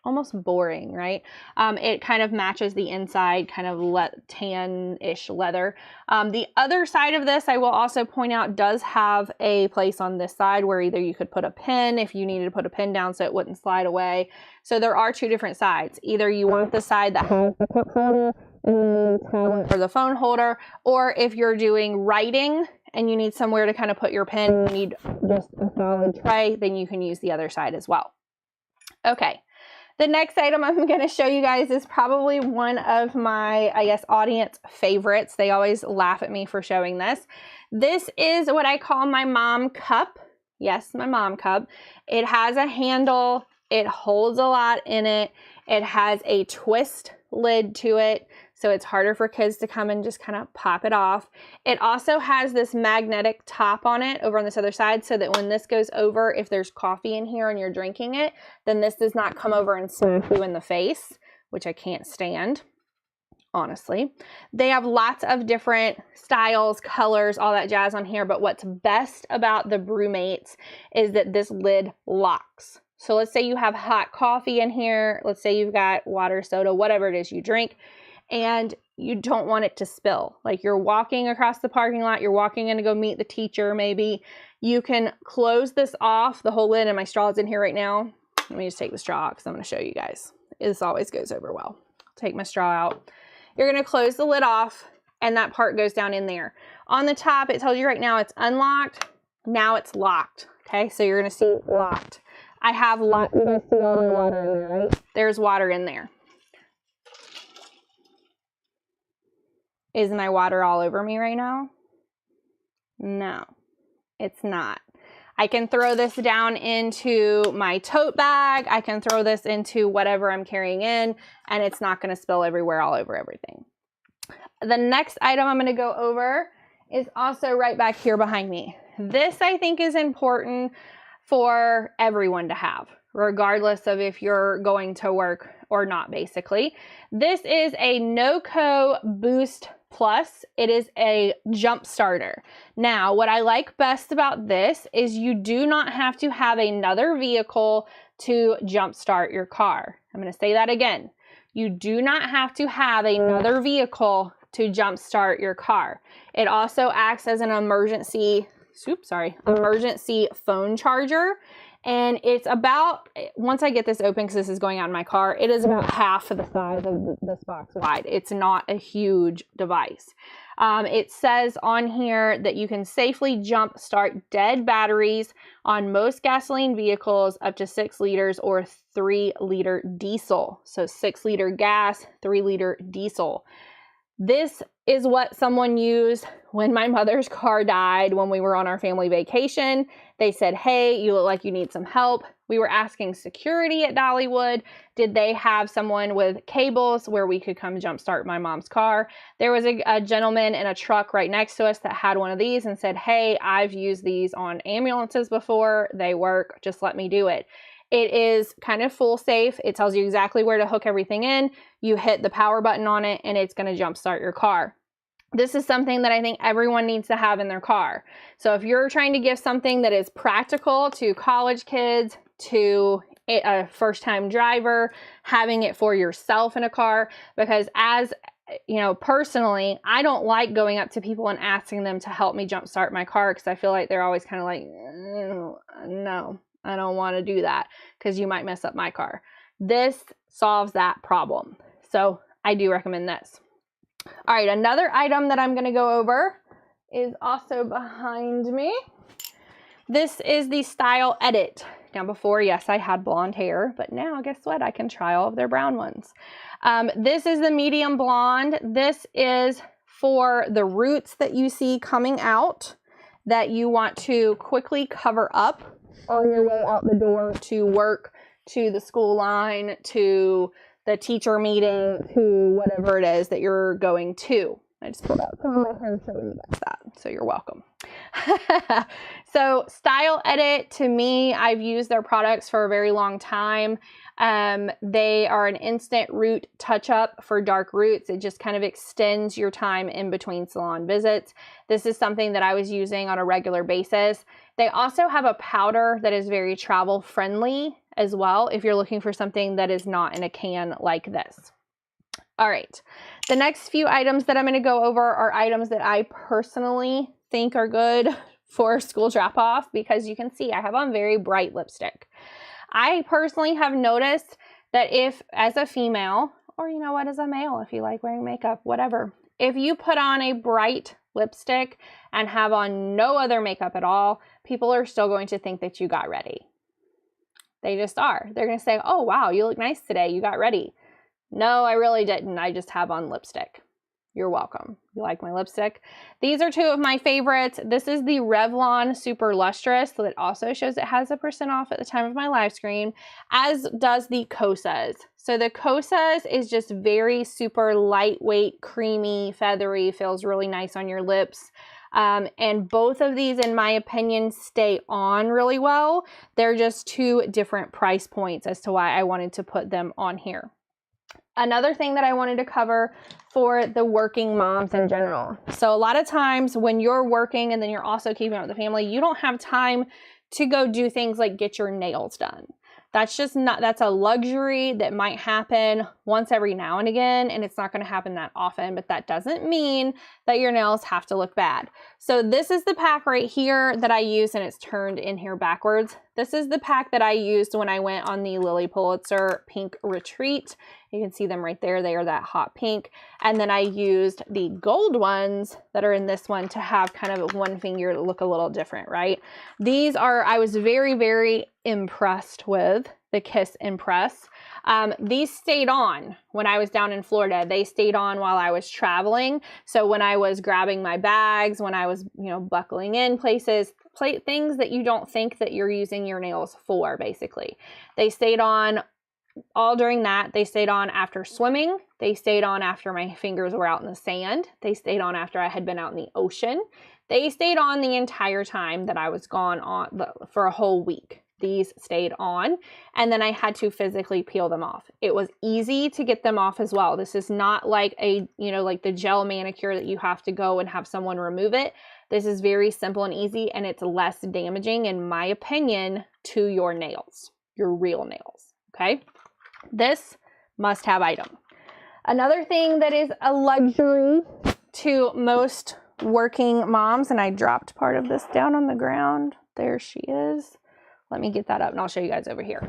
almost boring, right? It kind of matches the inside, kind of tan-ish leather. The other side of this, I will also point out, does have a place on this side where either you could put a pin if you needed to put a pin down so it wouldn't slide away. So there are two different sides. Either you want the side that has the cup holder and tablet or the phone holder, or if you're doing writing and you need somewhere to kind of put your pen, you need just a solid tray, then you can use the other side as well. Okay. The next item I'm going to show you guys is probably one of my, I guess, audience favorites. They always laugh at me for showing this. This is what I call my mom cup. Yes, my mom cup. It has a handle. It holds a lot in it. It has a twist lid to it, so it's harder for kids to come and just kind of pop it off. It also has this magnetic top on it over on this other side, so that when this goes over, if there's coffee in here and you're drinking it, then this does not come over and smack you in the face, which I can't stand, honestly. They have lots of different styles, colors, all that jazz on here, but what's best about the BrüMates is that this lid locks. So let's say you have hot coffee in here, let's say you've got water, soda, whatever it is you drink, and you don't want it to spill. Like you're walking across the parking lot, you're walking in to go meet the teacher maybe. You can close this off, the whole lid, and my straw is in here right now. Let me just take the straw out because I'm going to show you guys. This always goes over well. Take my straw out. You're going to close the lid off, and that part goes down in there. On the top, it tells you right now it's unlocked. Now it's locked. Okay, so you're going to see locked. I have you guys see all the water in there, right? There's water in there. Is my water all over me right now? No, it's not. I can throw this down into my tote bag. I can throw this into whatever I'm carrying in, and it's not going to spill everywhere, all over everything. The next item I'm going to go over is also right back here behind me. This, I think, is important for everyone to have, regardless of if you're going to work or not, basically. This is a NOCO Boost Plus. It is a jump starter. Now, what I like best about this is you do not have to have another vehicle to jump start your car. I'm going to say that again. You do not have to have another vehicle to jumpstart your car. It also acts as an emergency phone charger. And it's about, once I get this open, because this is going out in my car, it is about half of the size of this box wide. It's not a huge device. It says on here that you can safely jump start dead batteries on most gasoline vehicles up to 6 liters or 3-liter diesel. So 6-liter gas, 3-liter diesel. This is what someone used when my mother's car died when we were on our family vacation. They said, hey, you look like you need some help. We were asking security at Dollywood, did they have someone with cables where we could come jumpstart my mom's car? There was a gentleman in a truck right next to us that had one of these and said, hey, I've used these on ambulances before. They work. Just let me do it. It is kind of full safe. It tells you exactly where to hook everything in. You hit the power button on it and it's going to jumpstart your car. This is something that I think everyone needs to have in their car. So if you're trying to give something that is practical to college kids, to a first-time driver, having it for yourself in a car, because as you know, personally, I don't like going up to people and asking them to help me jumpstart my car because I feel like they're always kind of like, no, I don't want to do that because you might mess up my car. This solves that problem. So I do recommend this. All right, another item that I'm going to go over is also behind me. This is the Style Edit. Now before, yes, I had blonde hair, but now guess what? I can try all of their brown ones. This is the medium blonde. This is for the roots that you see coming out that you want to quickly cover up on your way out the door to work, to the school line, to the teacher meeting, to whatever it is that you're going to. I just pulled out some of my hair showing you guys that, so you're welcome. So Style Edit, to me, I've used their products for a very long time. They are an instant root touch-up for dark roots. It just kind of extends your time in between salon visits. This is something that I was using on a regular basis. They also have a powder that is very travel-friendly as well if you're looking for something that is not in a can like this. All right, the next few items that I'm going to go over are items that I personally think are good for school drop-off because you can see I have on very bright lipstick. I personally have noticed that if, as a female, or you know what, as a male, if you like wearing makeup, whatever, if you put on a bright lipstick and have on no other makeup at all, people are still going to think that you got ready. They just are. They're going to say, oh, wow, you look nice today. You got ready. No, I really didn't. I just have on lipstick. You're welcome. You like my lipstick? These are two of my favorites. This is the Revlon Super Lustrous that also shows it has a % off at the time of my live stream, as does the Kosas. So the Kosas is just very super lightweight, creamy, feathery, feels really nice on your lips. And both of these, in my opinion, stay on really well. They're just two different price points as to why I wanted to put them on here. Another thing that I wanted to cover for the working moms in general. So a lot of times when you're working and then you're also keeping up with the family, you don't have time to go do things like get your nails done. That's just not, that's a luxury that might happen once every now and again, and it's not going to happen that often, but that doesn't mean that your nails have to look bad. So this is the pack right here that I use, and it's turned in here backwards. This is the pack that I used when I went on the Lilly Pulitzer Pink Retreat. You can see them right there. They are that hot pink. And then I used the gold ones that are in this one to have kind of one finger look a little different, right? These are, I was very, very impressed with the Kiss Impress. These stayed on when I was down in Florida. They stayed on while I was traveling. So when I was grabbing my bags, when I was, you know, buckling in places, things that you don't think that you're using your nails for, basically. They stayed on all during that. They stayed on after swimming. They stayed on after my fingers were out in the sand. They stayed on after I had been out in the ocean. They stayed on the entire time that I was gone on for a whole week. These stayed on, and then I had to physically peel them off. It was easy to get them off as well. This is not like a, you know, like the gel manicure that you have to go and have someone remove it. This is very simple and easy, and it's less damaging, in my opinion, to your nails, your real nails, okay? This must-have item. Another thing that is a luxury to most working moms, and I dropped part of this down on the ground. There she is. Let me get that up and I'll show you guys over here.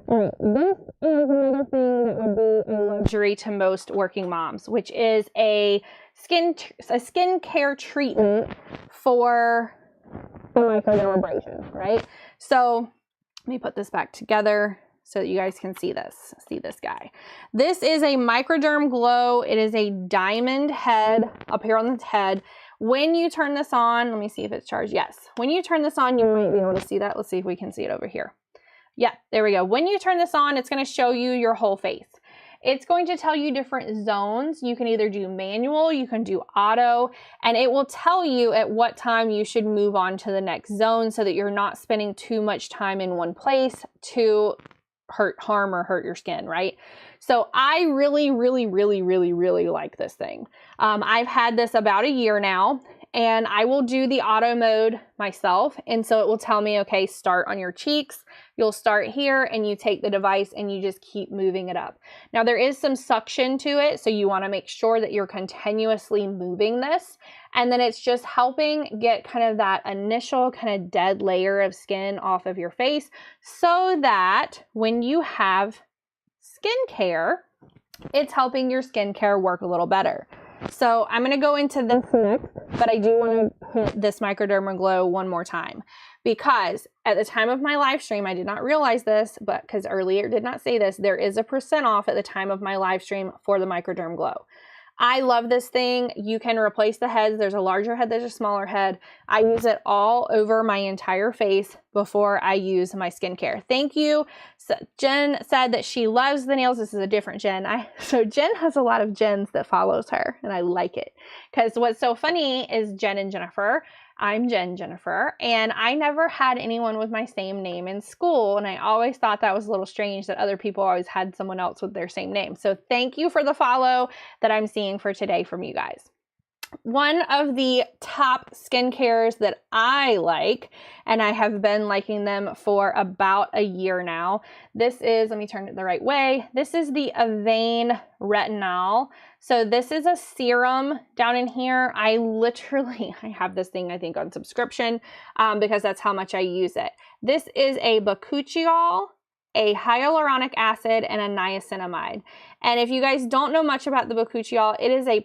All right, this is another thing that would be a luxury to most working moms, which is a skincare treatment for the microdermabrasion, right? So let me put this back together so that you guys can see this guy. This is a Microderm Glow. It is a diamond head up here on the head. When you turn this on, let me see if it's charged. Yes. When you turn this on, you might be able to see that. Let's see if we can see it over here. Yeah, there we go. When you turn this on, it's going to show you your whole face. It's going to tell you different zones. You can either do manual, you can do auto, and it will tell you at what time you should move on to the next zone so that you're not spending too much time in one place to harm or hurt your skin, right? So I really like this thing. I've had this about a year now, and I will do the auto mode myself. And so it will tell me, okay, start on your cheeks. You'll start here and you take the device and you just keep moving it up. Now there is some suction to it, so you want to make sure that you're continuously moving this. And then it's just helping get kind of that initial kind of dead layer of skin off of your face so that when you have skincare, it's helping your skincare work a little better. So I'm going to go into this next, but I do want to hit this Microderma Glow one more time because at the time of my live stream, I did not realize this, but because earlier did not say this, there is a % off at the time of my live stream for the Microderm Glow. I love this thing. You can replace the heads. There's a larger head, there's a smaller head. I use it all over my entire face before I use my skincare. Thank you. So Jen said that she loves the nails. This is a different Jen. So Jen has a lot of Jens that follows her, and I like it. Because what's so funny is Jen and Jennifer. I'm Jennifer, and I never had anyone with my same name in school, and I always thought that was a little strange that other people always had someone else with their same name. So thank you for the follow that I'm seeing for today from you guys. One of the top skincares that I like, and I have been liking them for about a year now. This is, let me turn it the right way. This is the Avane Retinol. So this is a serum down in here. I have this thing, I think, on subscription because that's how much I use it. This is a bakuchiol, a hyaluronic acid, and a niacinamide. And if you guys don't know much about the bakuchiol, it is a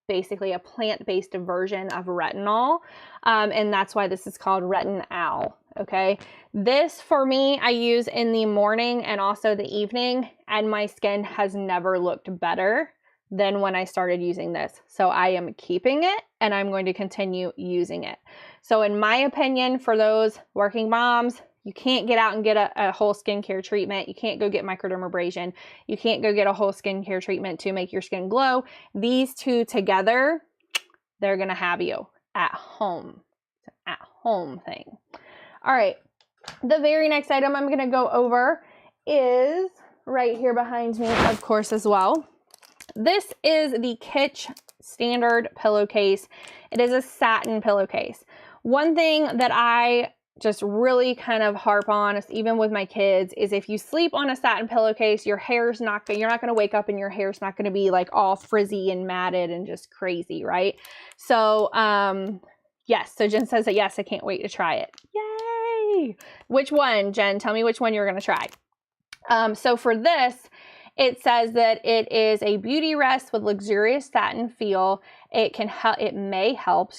basically a plant-based version of retinol, and that's why this is called Retinol. Okay, this for me I use in the morning and also the evening, and my skin has never looked better than when I started using this. So I am keeping it and I'm going to continue using it. So in my opinion, for those working moms, you can't get out and get a whole skincare treatment. You can't go get microdermabrasion. You can't go get a whole skincare treatment to make your skin glow. These two together, they're going to have you at home. It's an at-home thing. All right. The very next item I'm going to go over is right here behind me, of course, as well. This is the Kitsch Standard Pillowcase. It is a satin pillowcase. One thing that I just really kind of harp on, even with my kids, is if you sleep on a satin pillowcase, your hair's you're not going to wake up and your hair's not going to be like all frizzy and matted and just crazy, right? So, yes. So Jen says that, yes, I can't wait to try it. Yay! Which one, Jen? Tell me which one you're going to try. So for this, it says that it is a beauty rest with luxurious satin feel. It may help,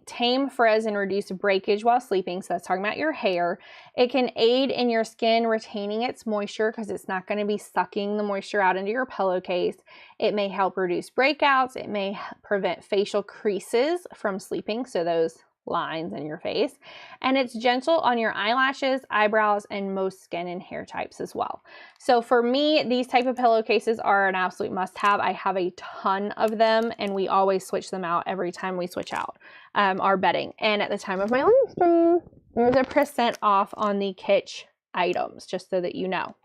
tame frizz and reduce breakage while sleeping. So that's talking about your hair. It can aid in your skin retaining its moisture because it's not going to be sucking the moisture out into your pillowcase. It may help reduce breakouts. It may prevent facial creases from sleeping. So those lines in your face, and it's gentle on your eyelashes, eyebrows, and most skin and hair types as well. So for me, these type of pillowcases are an absolute must-have. I have a ton of them, and we always switch them out every time we switch out our bedding. And at the time of my live stream, there's a % off on the Kitsch items, just so that you know.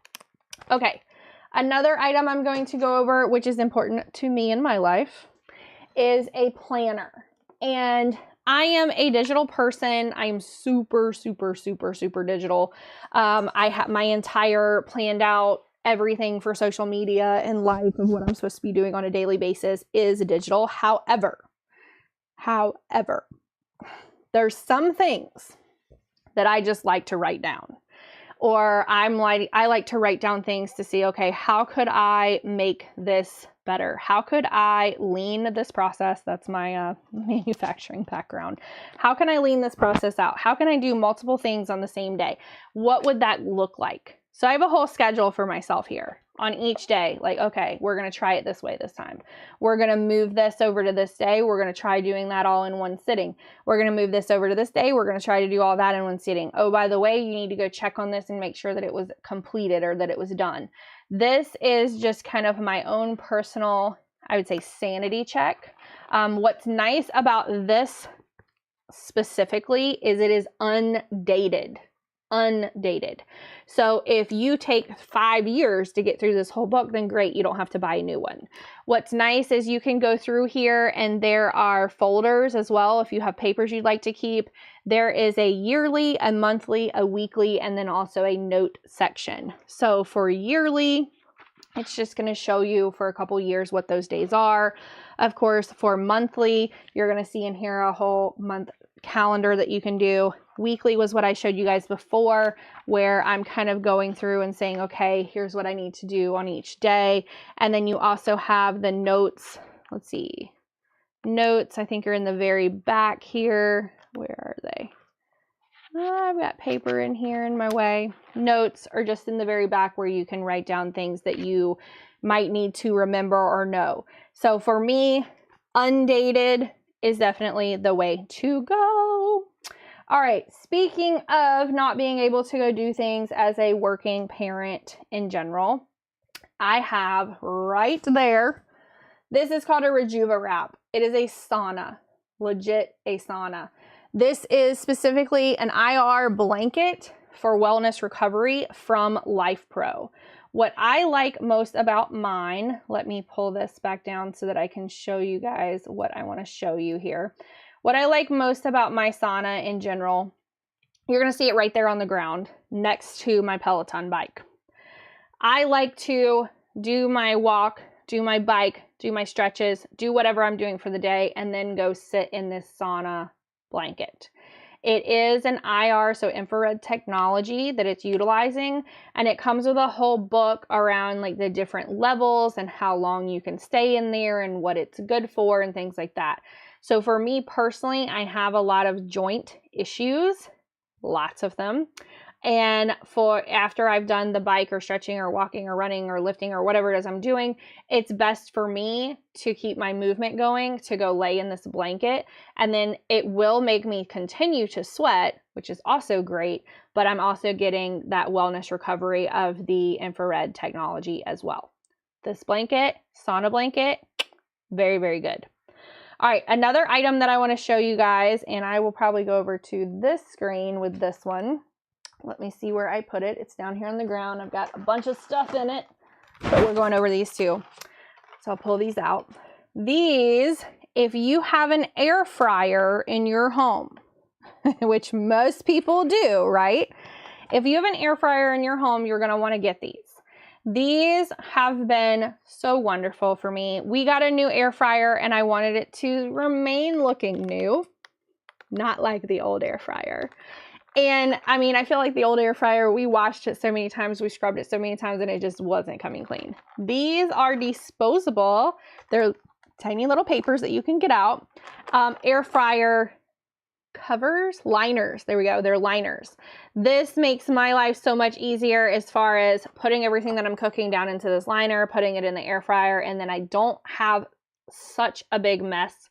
Okay, another item I'm going to go over, which is important to me in my life, is a planner. And I am a digital person. I am super digital. I have my entire planned out everything for social media and life of what I'm supposed to be doing on a daily basis is digital. However, there's some things that I just like to write down. Or I like to write down things to see, okay, how could I make this better? How could I lean this process? That's my manufacturing background. How can I lean this process out? How can I do multiple things on the same day? What would that look like? So I have a whole schedule for myself here on each day. Like, okay, we're going to try it this way this time. We're going to move this over to this day. We're going to try doing that all in one sitting. We're going to move this over to this day. We're going to try to do all that in one sitting. Oh, by the way, you need to go check on this and make sure that it was completed or that it was done. This is just kind of my own personal, I would say, sanity check. What's nice about this specifically is it is undated. So if you take 5 years to get through this whole book, then great, you don't have to buy a new one. What's nice is you can go through here and there are folders as well. If you have papers you'd like to keep, there is a yearly, a monthly, a weekly, and then also a note section. So for yearly, it's just going to show you for a couple years what those days are. Of course, for monthly, you're going to see in here a whole month calendar that you can do. Weekly was what I showed you guys before, where I'm kind of going through and saying, okay, here's what I need to do on each day. And then you also have the notes. Let's see. Notes, I think, are in the very back here. Where are they? I've got paper in here in my way. Notes are just in the very back where you can write down things that you might need to remember or know. So for me, undated is definitely the way to go. All right, speaking of not being able to go do things as a working parent in general, I have right there, this is called a Rejuva wrap. It is a sauna, legit a sauna. This is specifically an IR blanket for wellness recovery from Life Pro. What I like most about mine, let me pull this back down so that I can show you guys what I want to show you here. What I like most about my sauna in general, you're going to see it right there on the ground next to my Peloton bike. I like to do my walk, do my bike, do my stretches, do whatever I'm doing for the day, and then go sit in this sauna blanket. It is an IR, so infrared technology that it's utilizing, and it comes with a whole book around like the different levels and how long you can stay in there and what it's good for and things like that. So for me personally, I have a lot of joint issues, lots of them. And after I've done the bike or stretching or walking or running or lifting or whatever it is I'm doing, it's best for me to keep my movement going, to go lay in this blanket. And then it will make me continue to sweat, which is also great, but I'm also getting that wellness recovery of the infrared technology as well. This blanket, sauna blanket, very, very good. All right, another item that I want to show you guys, and I will probably go over to this screen with this one. Let me see where I put it. It's down here on the ground. I've got a bunch of stuff in it, but we're going over these too. So I'll pull these out. These, if you have an air fryer in your home, which most people do, right? If you have an air fryer in your home, you're going to want to get these. These have been so wonderful for me. We got a new air fryer and I wanted it to remain looking new, not like the old air fryer. And I mean, I feel like the old air fryer, we washed it so many times, we scrubbed it so many times, and it just wasn't coming clean. These are disposable. They're tiny little papers that you can get out. Air fryer covers, liners. There we go. They're liners. This makes my life so much easier as far as putting everything that I'm cooking down into this liner, putting it in the air fryer, and then I don't have such a big mess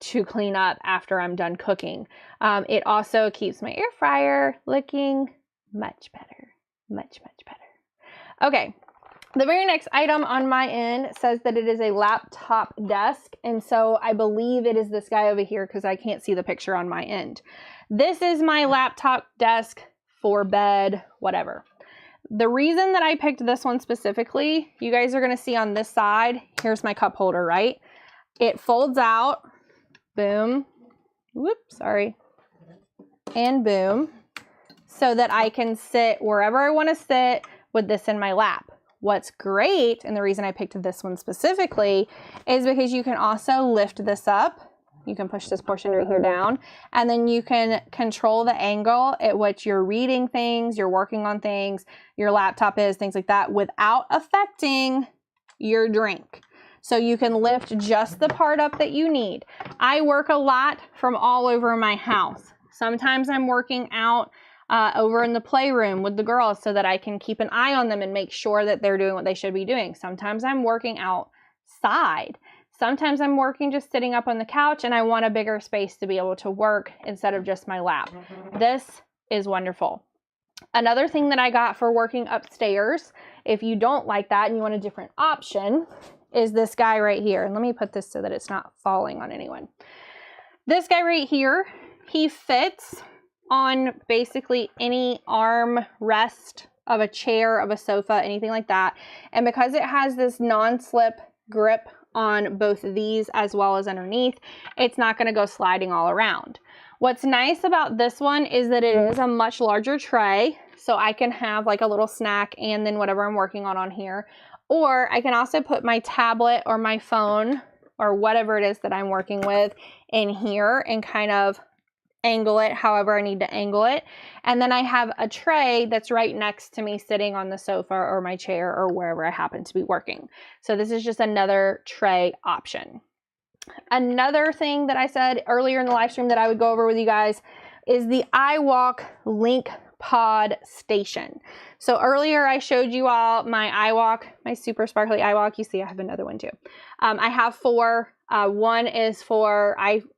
to clean up after I'm done cooking. It also keeps my air fryer looking much better, much, much better. Okay, the very next item on my end says that it is a laptop desk, and so I believe it is this guy over here because I can't see the picture on my end. This is my laptop desk for bed, whatever. The reason that I picked this one specifically, you guys are going to see on this side, here's my cup holder, right? It folds out. Boom, whoops, sorry, and boom, so that I can sit wherever I want to sit with this in my lap. What's great, and the reason I picked this one specifically, is because you can also lift this up. You can push this portion right here down, and then you can control the angle at which you're reading things, you're working on things, your laptop is, things like that, without affecting your drink. So you can lift just the part up that you need. I work a lot from all over my house. Sometimes I'm working out over in the playroom with the girls so that I can keep an eye on them and make sure that they're doing what they should be doing. Sometimes I'm working outside. Sometimes I'm working just sitting up on the couch and I want a bigger space to be able to work instead of just my lap. This is wonderful. Another thing that I got for working upstairs, if you don't like that and you want a different option, is this guy right here. And let me put this so that it's not falling on anyone. This guy right here, he fits on basically any arm rest of a chair, of a sofa, anything like that. And because it has this non-slip grip on both these as well as underneath, it's not going to go sliding all around. What's nice about this one is that it is a much larger tray, so I can have like a little snack and then whatever I'm working on here. Or I can also put my tablet or my phone or whatever it is that I'm working with in here and kind of angle it however I need to angle it. And then I have a tray that's right next to me sitting on the sofa or my chair or wherever I happen to be working. So this is just another tray option. Another thing that I said earlier in the live stream that I would go over with you guys is the iWalk Link Pod Station. So earlier I showed you all my iWalk, my super sparkly iWalk. You see I have another one too. I have 4. One is for iPhone,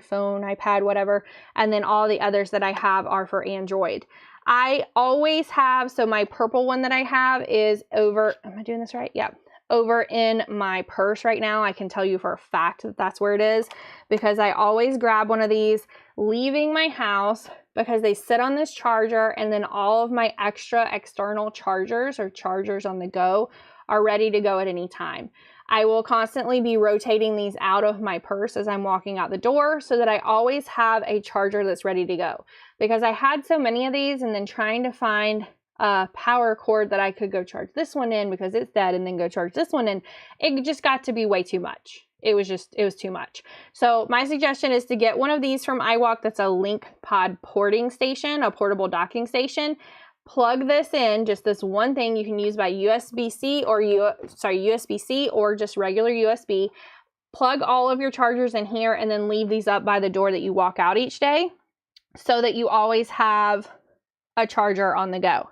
iPad, whatever, and then all the others that I have are for Android. I always have, so my purple one that I have is over, am I doing this right? Yeah. Over in my purse right now. I can tell you for a fact that that's where it is because I always grab one of these leaving my house because they sit on this charger, and then all of my extra external chargers or chargers on the go are ready to go at any time. I will constantly be rotating these out of my purse as I'm walking out the door so that I always have a charger that's ready to go, because I had so many of these and then trying to find a power cord that I could go charge this one in because it's dead and then go charge this one in. It just got to be way too much. It was too much. So my suggestion is to get one of these from iWalk that's a Link Pod porting station, a portable docking station. Plug this in, just this one thing you can use by USB-C or just regular USB. Plug all of your chargers in here and then leave these up by the door that you walk out each day so that you always have a charger on the go.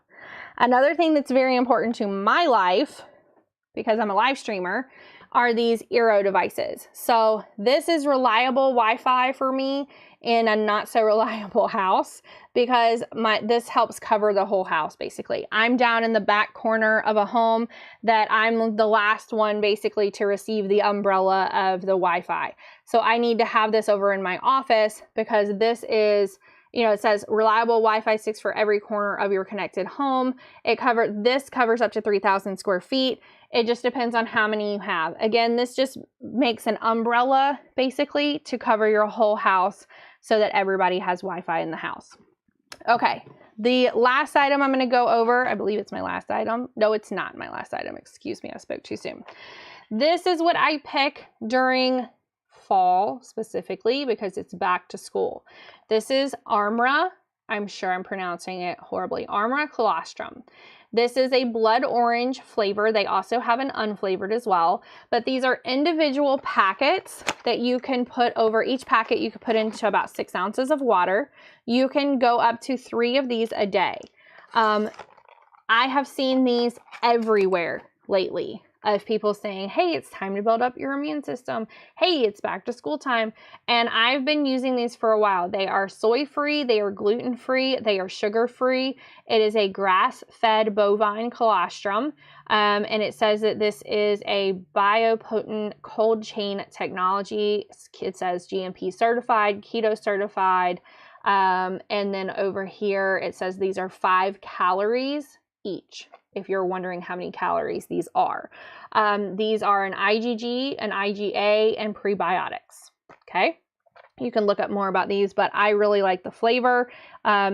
Another thing that's very important to my life, because I'm a live streamer, are these Eero devices. So this is reliable Wi-Fi for me in a not so reliable house because this helps cover the whole house basically. I'm down in the back corner of a home that I'm the last one basically to receive the umbrella of the Wi-Fi. So I need to have this over in my office because this is, it says reliable Wi-Fi 6 for every corner of your connected home. This covers up to 3,000 square feet. It just depends on how many you have. Again, this just makes an umbrella basically to cover your whole house so that everybody has Wi-Fi in the house. Okay, the last item I'm going to go over, I believe it's my last item. No, it's not my last item. Excuse me, I spoke too soon. This is what I pick during fall specifically because it's back to school. This is Armra. I'm sure I'm pronouncing it horribly. Armra Colostrum. This is a blood orange flavor. They also have an unflavored as well, but these are individual packets that you can put over each packet. You can put into about 6 ounces of water. You can go up to 3 of these a day. I have seen these everywhere lately of people saying, hey, it's time to build up your immune system. Hey, it's back to school time. And I've been using these for a while. They are soy-free, they are gluten-free, they are sugar-free. It is a grass-fed bovine colostrum. And it says that this is a biopotent cold chain technology. It says GMP certified, keto certified. And then over here, it says these are 5 calories each, if you're wondering how many calories these are. These are an IgG, an IgA, and prebiotics, okay? You can look up more about these, but I really like the flavor.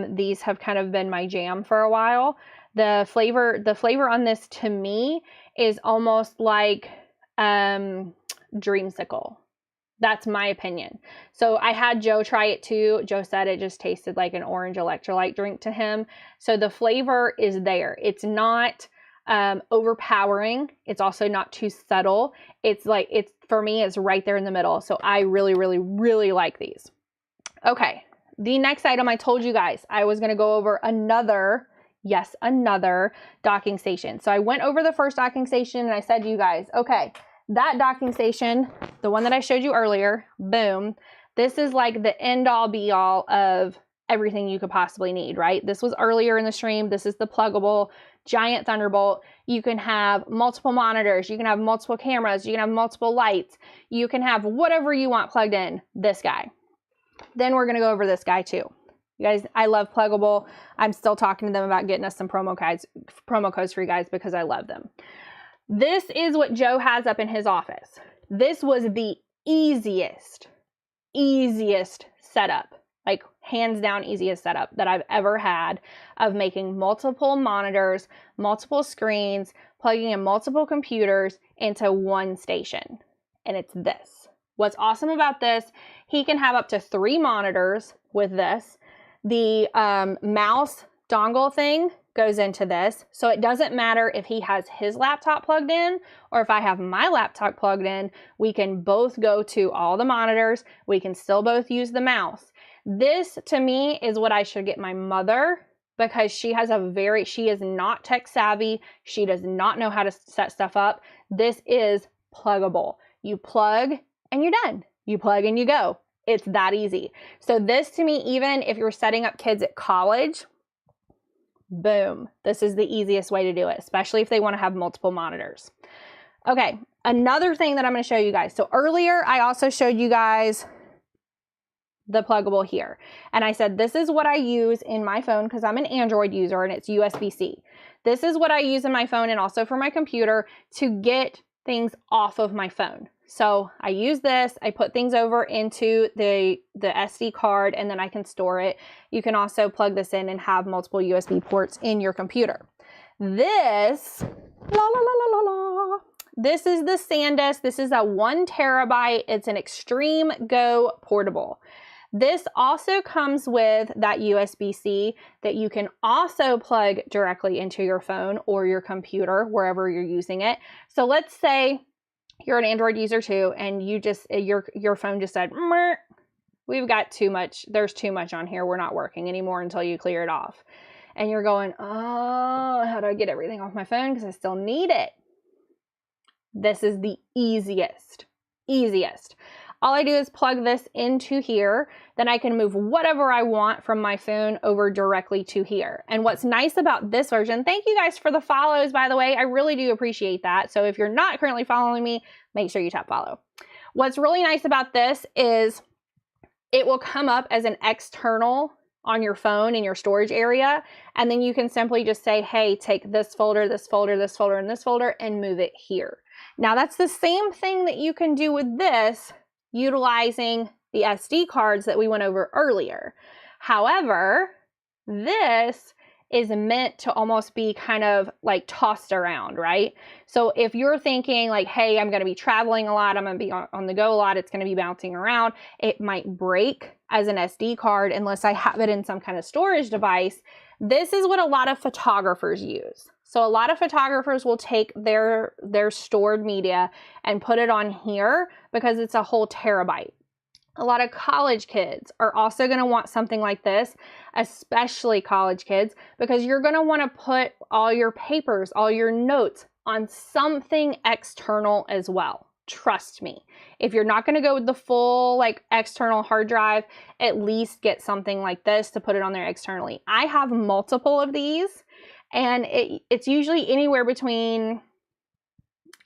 These have kind of been my jam for a while. The flavor on this to me is almost like dreamsicle. That's my opinion. So I had Joe try it too. Joe said it just tasted like an orange electrolyte drink to him. So the flavor is there. It's not overpowering. It's also not too subtle. For me, it's right there in the middle. So I really, really, really like these. Okay. The next item, I told you guys I was going to go over another docking station. So I went over the first docking station and I said to you guys, okay, that docking station, the one that I showed you earlier, boom, this is like the end all be all of everything you could possibly need, right? This was earlier in the stream. This is the pluggable giant Thunderbolt. You can have multiple monitors. You can have multiple cameras. You can have multiple lights. You can have whatever you want plugged in, this guy. Then we're going to go over this guy too. You guys, I love Pluggable. I'm still talking to them about getting us some promo codes for you guys because I love them. This is what Joe has up in his office. This was the easiest setup, like hands down easiest setup that I've ever had of making multiple monitors, multiple screens, plugging in multiple computers into one station. And it's this. What's awesome about this, he can have up to 3 monitors with this. The mouse dongle thing goes into this. So it doesn't matter if he has his laptop plugged in or if I have my laptop plugged in. We can both go to all the monitors. We can still both use the mouse. This to me is what I should get my mother because she is not tech savvy. She does not know how to set stuff up. This is Pluggable. You plug and you're done. You plug and you go. It's that easy. So this to me, even if you're setting up kids at college, boom, this is the easiest way to do it, especially if they want to have multiple monitors. Okay, another thing that I'm going to show you guys. So earlier, I also showed you guys the Pluggable here. And I said, this is what I use in my phone because I'm an Android user and it's USB-C. This is what I use in my phone and also for my computer to get things off of my phone. So I use this, I put things over into the SD card and then I can store it. You can also plug this in and have multiple USB ports in your computer. This, this is the SanDisk. This is a 1 terabyte. It's an Extreme Go portable. This also comes with that USB-C that you can also plug directly into your phone or your computer, wherever you're using it. So let's say you're an Android user too, and you just, your phone just said, we've got too much, there's too much on here, we're not working anymore until you clear it off. And you're going, oh, how do I get everything off my phone because I still need it? This is the easiest. All I do is plug this into here, then I can move whatever I want from my phone over directly to here. And what's nice about this version, thank you guys for the follows, by the way, I really do appreciate that. So if you're not currently following me, make sure you tap follow. What's really nice about this is it will come up as an external on your phone in your storage area. And then you can simply just say, hey, take this folder, this folder, this folder, and this folder, and move it here. Now that's the same thing that you can do with this, utilizing the SD cards that we went over earlier. However, this is meant to almost be kind of like tossed around, right? So if you're thinking like, hey, I'm going to be traveling a lot, I'm going to be on the go a lot, it's going to be bouncing around, it might break as an SD card unless I have it in some kind of storage device. This is what a lot of photographers use. So a lot of photographers will take their stored media and put it on here because it's a whole terabyte. A lot of college kids are also going to want something like this, especially college kids, because you're going to want to put all your papers, all your notes on something external as well. Trust me. If you're not going to go with the full like external hard drive, at least get something like this to put it on there externally. I have multiple of these. And it's usually anywhere between,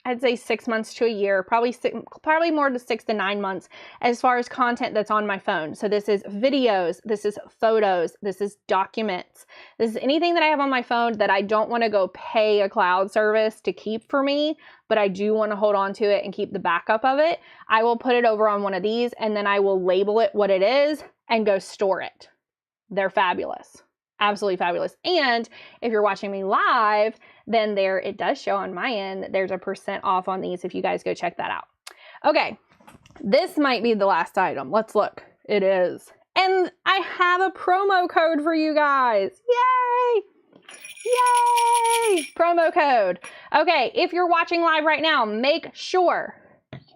I'd say 6 months to a year, probably more to 6 to 9 months as far as content that's on my phone. So this is videos, this is photos, this is documents. This is anything that I have on my phone that I don't want to go pay a cloud service to keep for me, but I do want to hold on to it and keep the backup of it. I will put it over on one of these and then I will label it what it is and go store it. They're fabulous. absolutely fabulous. And if you're watching me live, then there it does show on my end. There's a % off on these if you guys go check that out. Okay, this might be the last item. Let's look. It is. And I have a promo code for you guys. Yay! Yay! Promo code. Okay, if you're watching live right now, make sure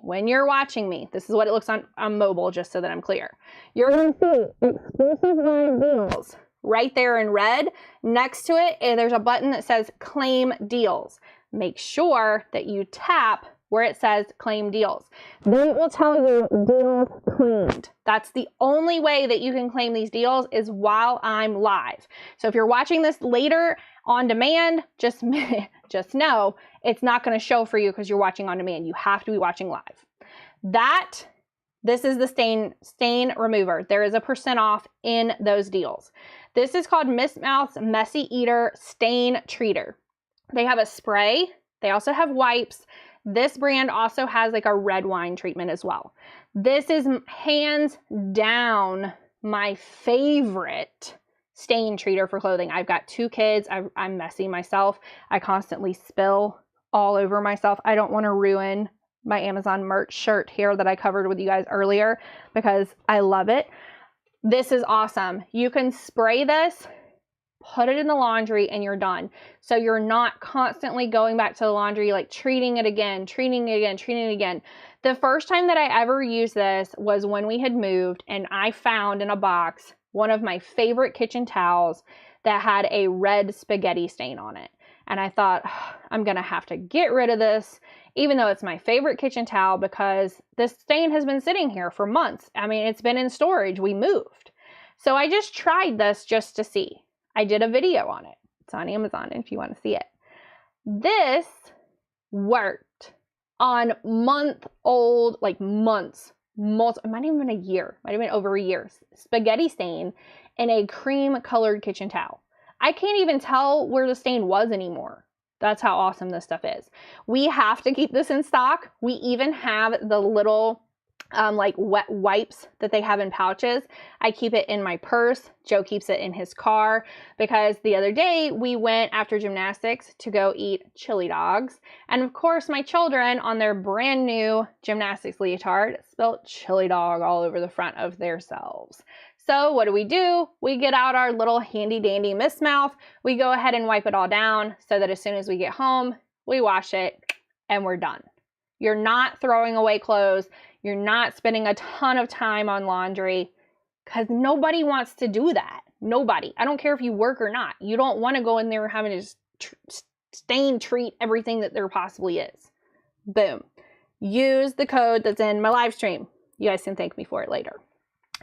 when you're watching me, this is what it looks on mobile, just so that I'm clear. You're going to see exclusive live deals right there in red. Next to it, there's a button that says claim deals. Make sure that you tap where it says claim deals. Then it will tell you deals claimed. That's the only way that you can claim these deals is while I'm live. So if you're watching this later on demand, just know it's not going to show for you because you're watching on demand. You have to be watching live. This is the stain remover. There is a % off in those deals. This is called Miss Mouth's Messy Eater Stain Treater. They have a spray. They also have wipes. This brand also has like a red wine treatment as well. This is hands down my favorite stain treater for clothing. I've got 2 kids. I'm messy myself. I constantly spill all over myself. I don't want to ruin my Amazon merch shirt here that I covered with you guys earlier because I love it. This is awesome. You can spray this, put it in the laundry, and you're done. So you're not constantly going back to the laundry, like treating it again. The first time that I ever used this was when we had moved and I found in a box one of my favorite kitchen towels that had a red spaghetti stain on it. And I thought, I'm going to have to get rid of this, even though it's my favorite kitchen towel, because this stain has been sitting here for months. I mean, it's been in storage. We moved. So I just tried this just to see. I did a video on it. It's on Amazon if you want to see it. This worked on month-old, like months, it might have been a year, might have been over a year, spaghetti stain in a cream-colored kitchen towel. I can't even tell where the stain was anymore. That's how awesome this stuff is. We have to keep this in stock. We even have the little like wet wipes that they have in pouches. I keep it in my purse. Joe keeps it in his car because the other day we went after gymnastics to go eat chili dogs. And of course my children on their brand new gymnastics leotard spilled chili dog all over the front of their selves. So what do? We get out our little handy dandy Miss Mouth. We go ahead and wipe it all down so that as soon as we get home, we wash it and we're done. You're not throwing away clothes. You're not spending a ton of time on laundry because nobody wants to do that. Nobody. I don't care if you work or not. You don't want to go in there having to just stain treat everything that there possibly is. Boom. Use the code that's in my live stream. You guys can thank me for it later.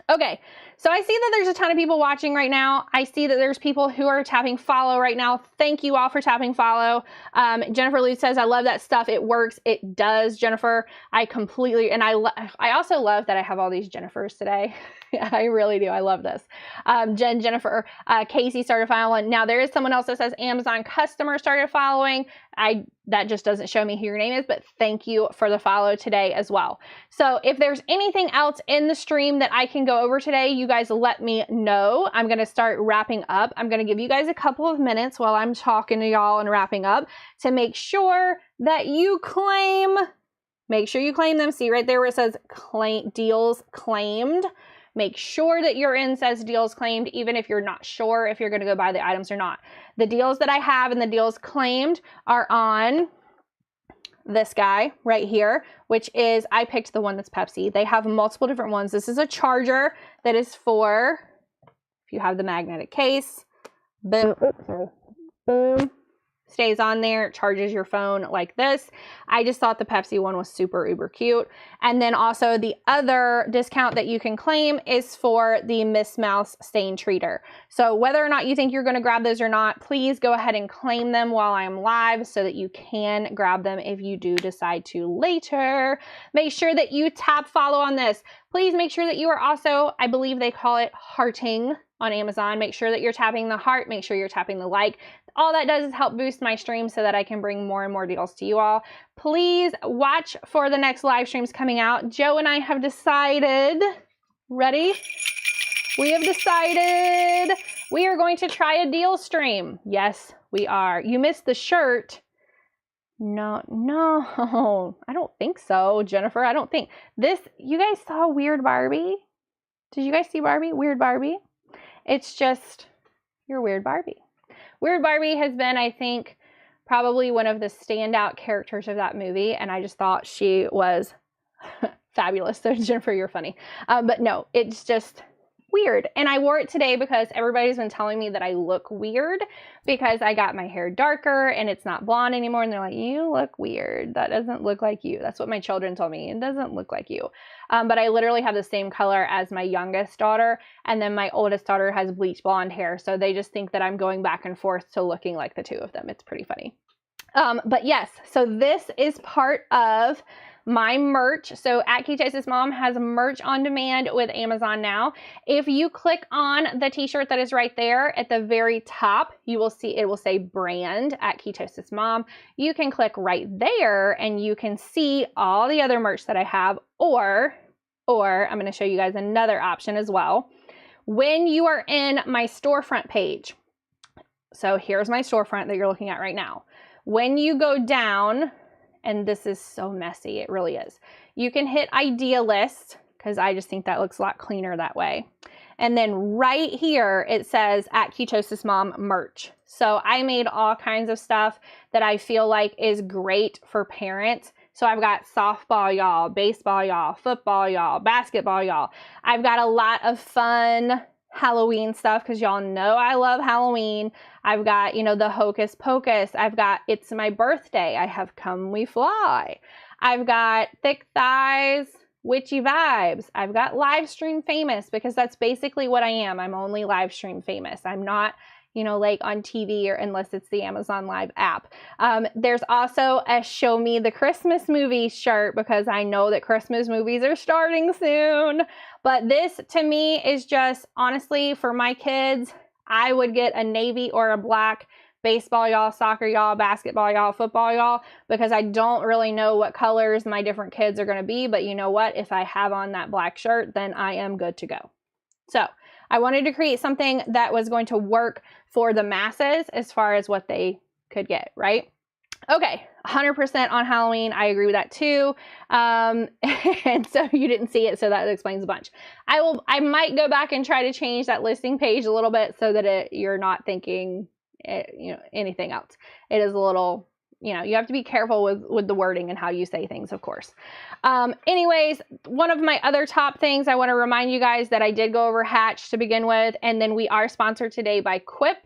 Okay, so I see that there's a ton of people watching right now. I see that there's people who are tapping follow right now. Thank you all for tapping follow. Jennifer Lou says, I love that stuff. It works. It does, Jennifer. I completely, and I also love that I have all these Jennifers today. I really do. I love this. Jennifer, Casey started following. Now there is someone else that says Amazon customer started following. That just doesn't show me who your name is, but thank you for the follow today as well. So if there's anything else in the stream that I can go over today, you guys let me know. I'm going to start wrapping up. I'm going to give you guys a couple of minutes while I'm talking to y'all and wrapping up to make sure that you claim. Make sure you claim them. See right there where it says claim deals claimed. Make sure that your in says deals claimed, even if you're not sure if you're going to go buy the items or not. The deals that I have and the deals claimed are on this guy right here, which is, I picked the one that's Pepsi. They have multiple different ones. This is a charger that is for, if you have the magnetic case, boom, boom, stays on there, charges your phone like this. I just thought the Pepsi one was super uber cute. And then also the other discount that you can claim is for the Miss Mouth's Stain Treater. So whether or not you think you're going to grab those or not, please go ahead and claim them while I'm live so that you can grab them if you do decide to later. Make sure that you tap follow on this. Please make sure that you are also, I believe they call it hearting on Amazon. Make sure that you're tapping the heart. Make sure you're tapping the like. All that does is help boost my stream so that I can bring more and more deals to you all. Please watch for the next live streams coming out. Joe and I have decided, ready? We have decided We are going to try a deal stream. Yes, we are. You missed the shirt. No, I don't think so, Jennifer. I don't think this. You guys saw Weird Barbie? Did you guys see Barbie? Weird Barbie? It's just your Weird Barbie. Weird Barbie has been, I think, probably one of the standout characters of that movie, and I just thought she was fabulous. So Jennifer, you're funny. But no, it's just weird. And I wore it today because everybody's been telling me that I look weird because I got my hair darker and it's not blonde anymore. And they're like, you look weird. That doesn't look like you. That's what my children told me. It doesn't look like you. But I literally have the same color as my youngest daughter. And then my oldest daughter has bleach blonde hair. So they just think that I'm going back and forth to looking like the two of them. It's pretty funny. But yes, so this is part of my merch. So at Key Chase's Mom has merch on demand with Amazon now. If you click on the t-shirt that is right there at the very top, you will see it will say brand at Key Chase's Mom. You can click right there and you can see all the other merch that I have, or I'm going to show you guys another option as well. When you are in my storefront page, so here's my storefront that you're looking at right now. When you go down, and this is so messy, it really is. You can hit Idea List, because I just think that looks a lot cleaner that way. And then right here, it says at Key Chase's Mom merch. So I made all kinds of stuff that I feel like is great for parents. So I've got softball, y'all, baseball, y'all, football, y'all, basketball, y'all. I've got a lot of fun Halloween stuff because y'all know I love Halloween. I've got, you know, the Hocus Pocus. I've got It's My Birthday. I have Come We Fly. I've got Thick Thighs, Witchy Vibes. I've got Live Stream Famous because that's basically what I am. I'm only live stream famous. I'm not, you know, like on TV or unless it's the Amazon Live app. There's also a Show Me the Christmas Movie shirt because I know that Christmas movies are starting soon. But this to me is just honestly for my kids, I would get a navy or a black baseball, y'all, soccer, y'all, basketball, y'all, football, y'all, because I don't really know what colors my different kids are going to be. But you know what? If I have on that black shirt, then I am good to go. So I wanted to create something that was going to work for the masses as far as what they could get, right? Okay, 100% on Halloween. I agree with that too. And so you didn't see it, so that explains a bunch. I might go back and try to change that listing page a little bit so that you're not thinking, you know, anything else. It is a little, you know, you have to be careful with the wording and how you say things, of course. Anyways, one of my other top things I want to remind you guys that I did go over Hatch to begin with, and then we are sponsored today by Quip.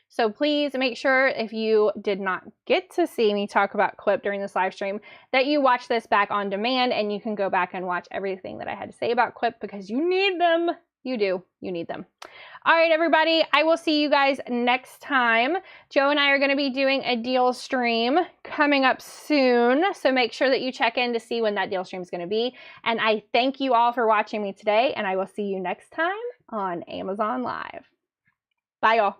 So please make sure if you did not get to see me talk about Quip during this live stream, that you watch this back on demand and you can go back and watch everything that I had to say about Quip because you need them. You do. You need them. All right, everybody. I will see you guys next time. Joe and I are going to be doing a deal stream coming up soon. So make sure that you check in to see when that deal stream is going to be. And I thank you all for watching me today. And I will see you next time on Amazon Live. Bye, y'all.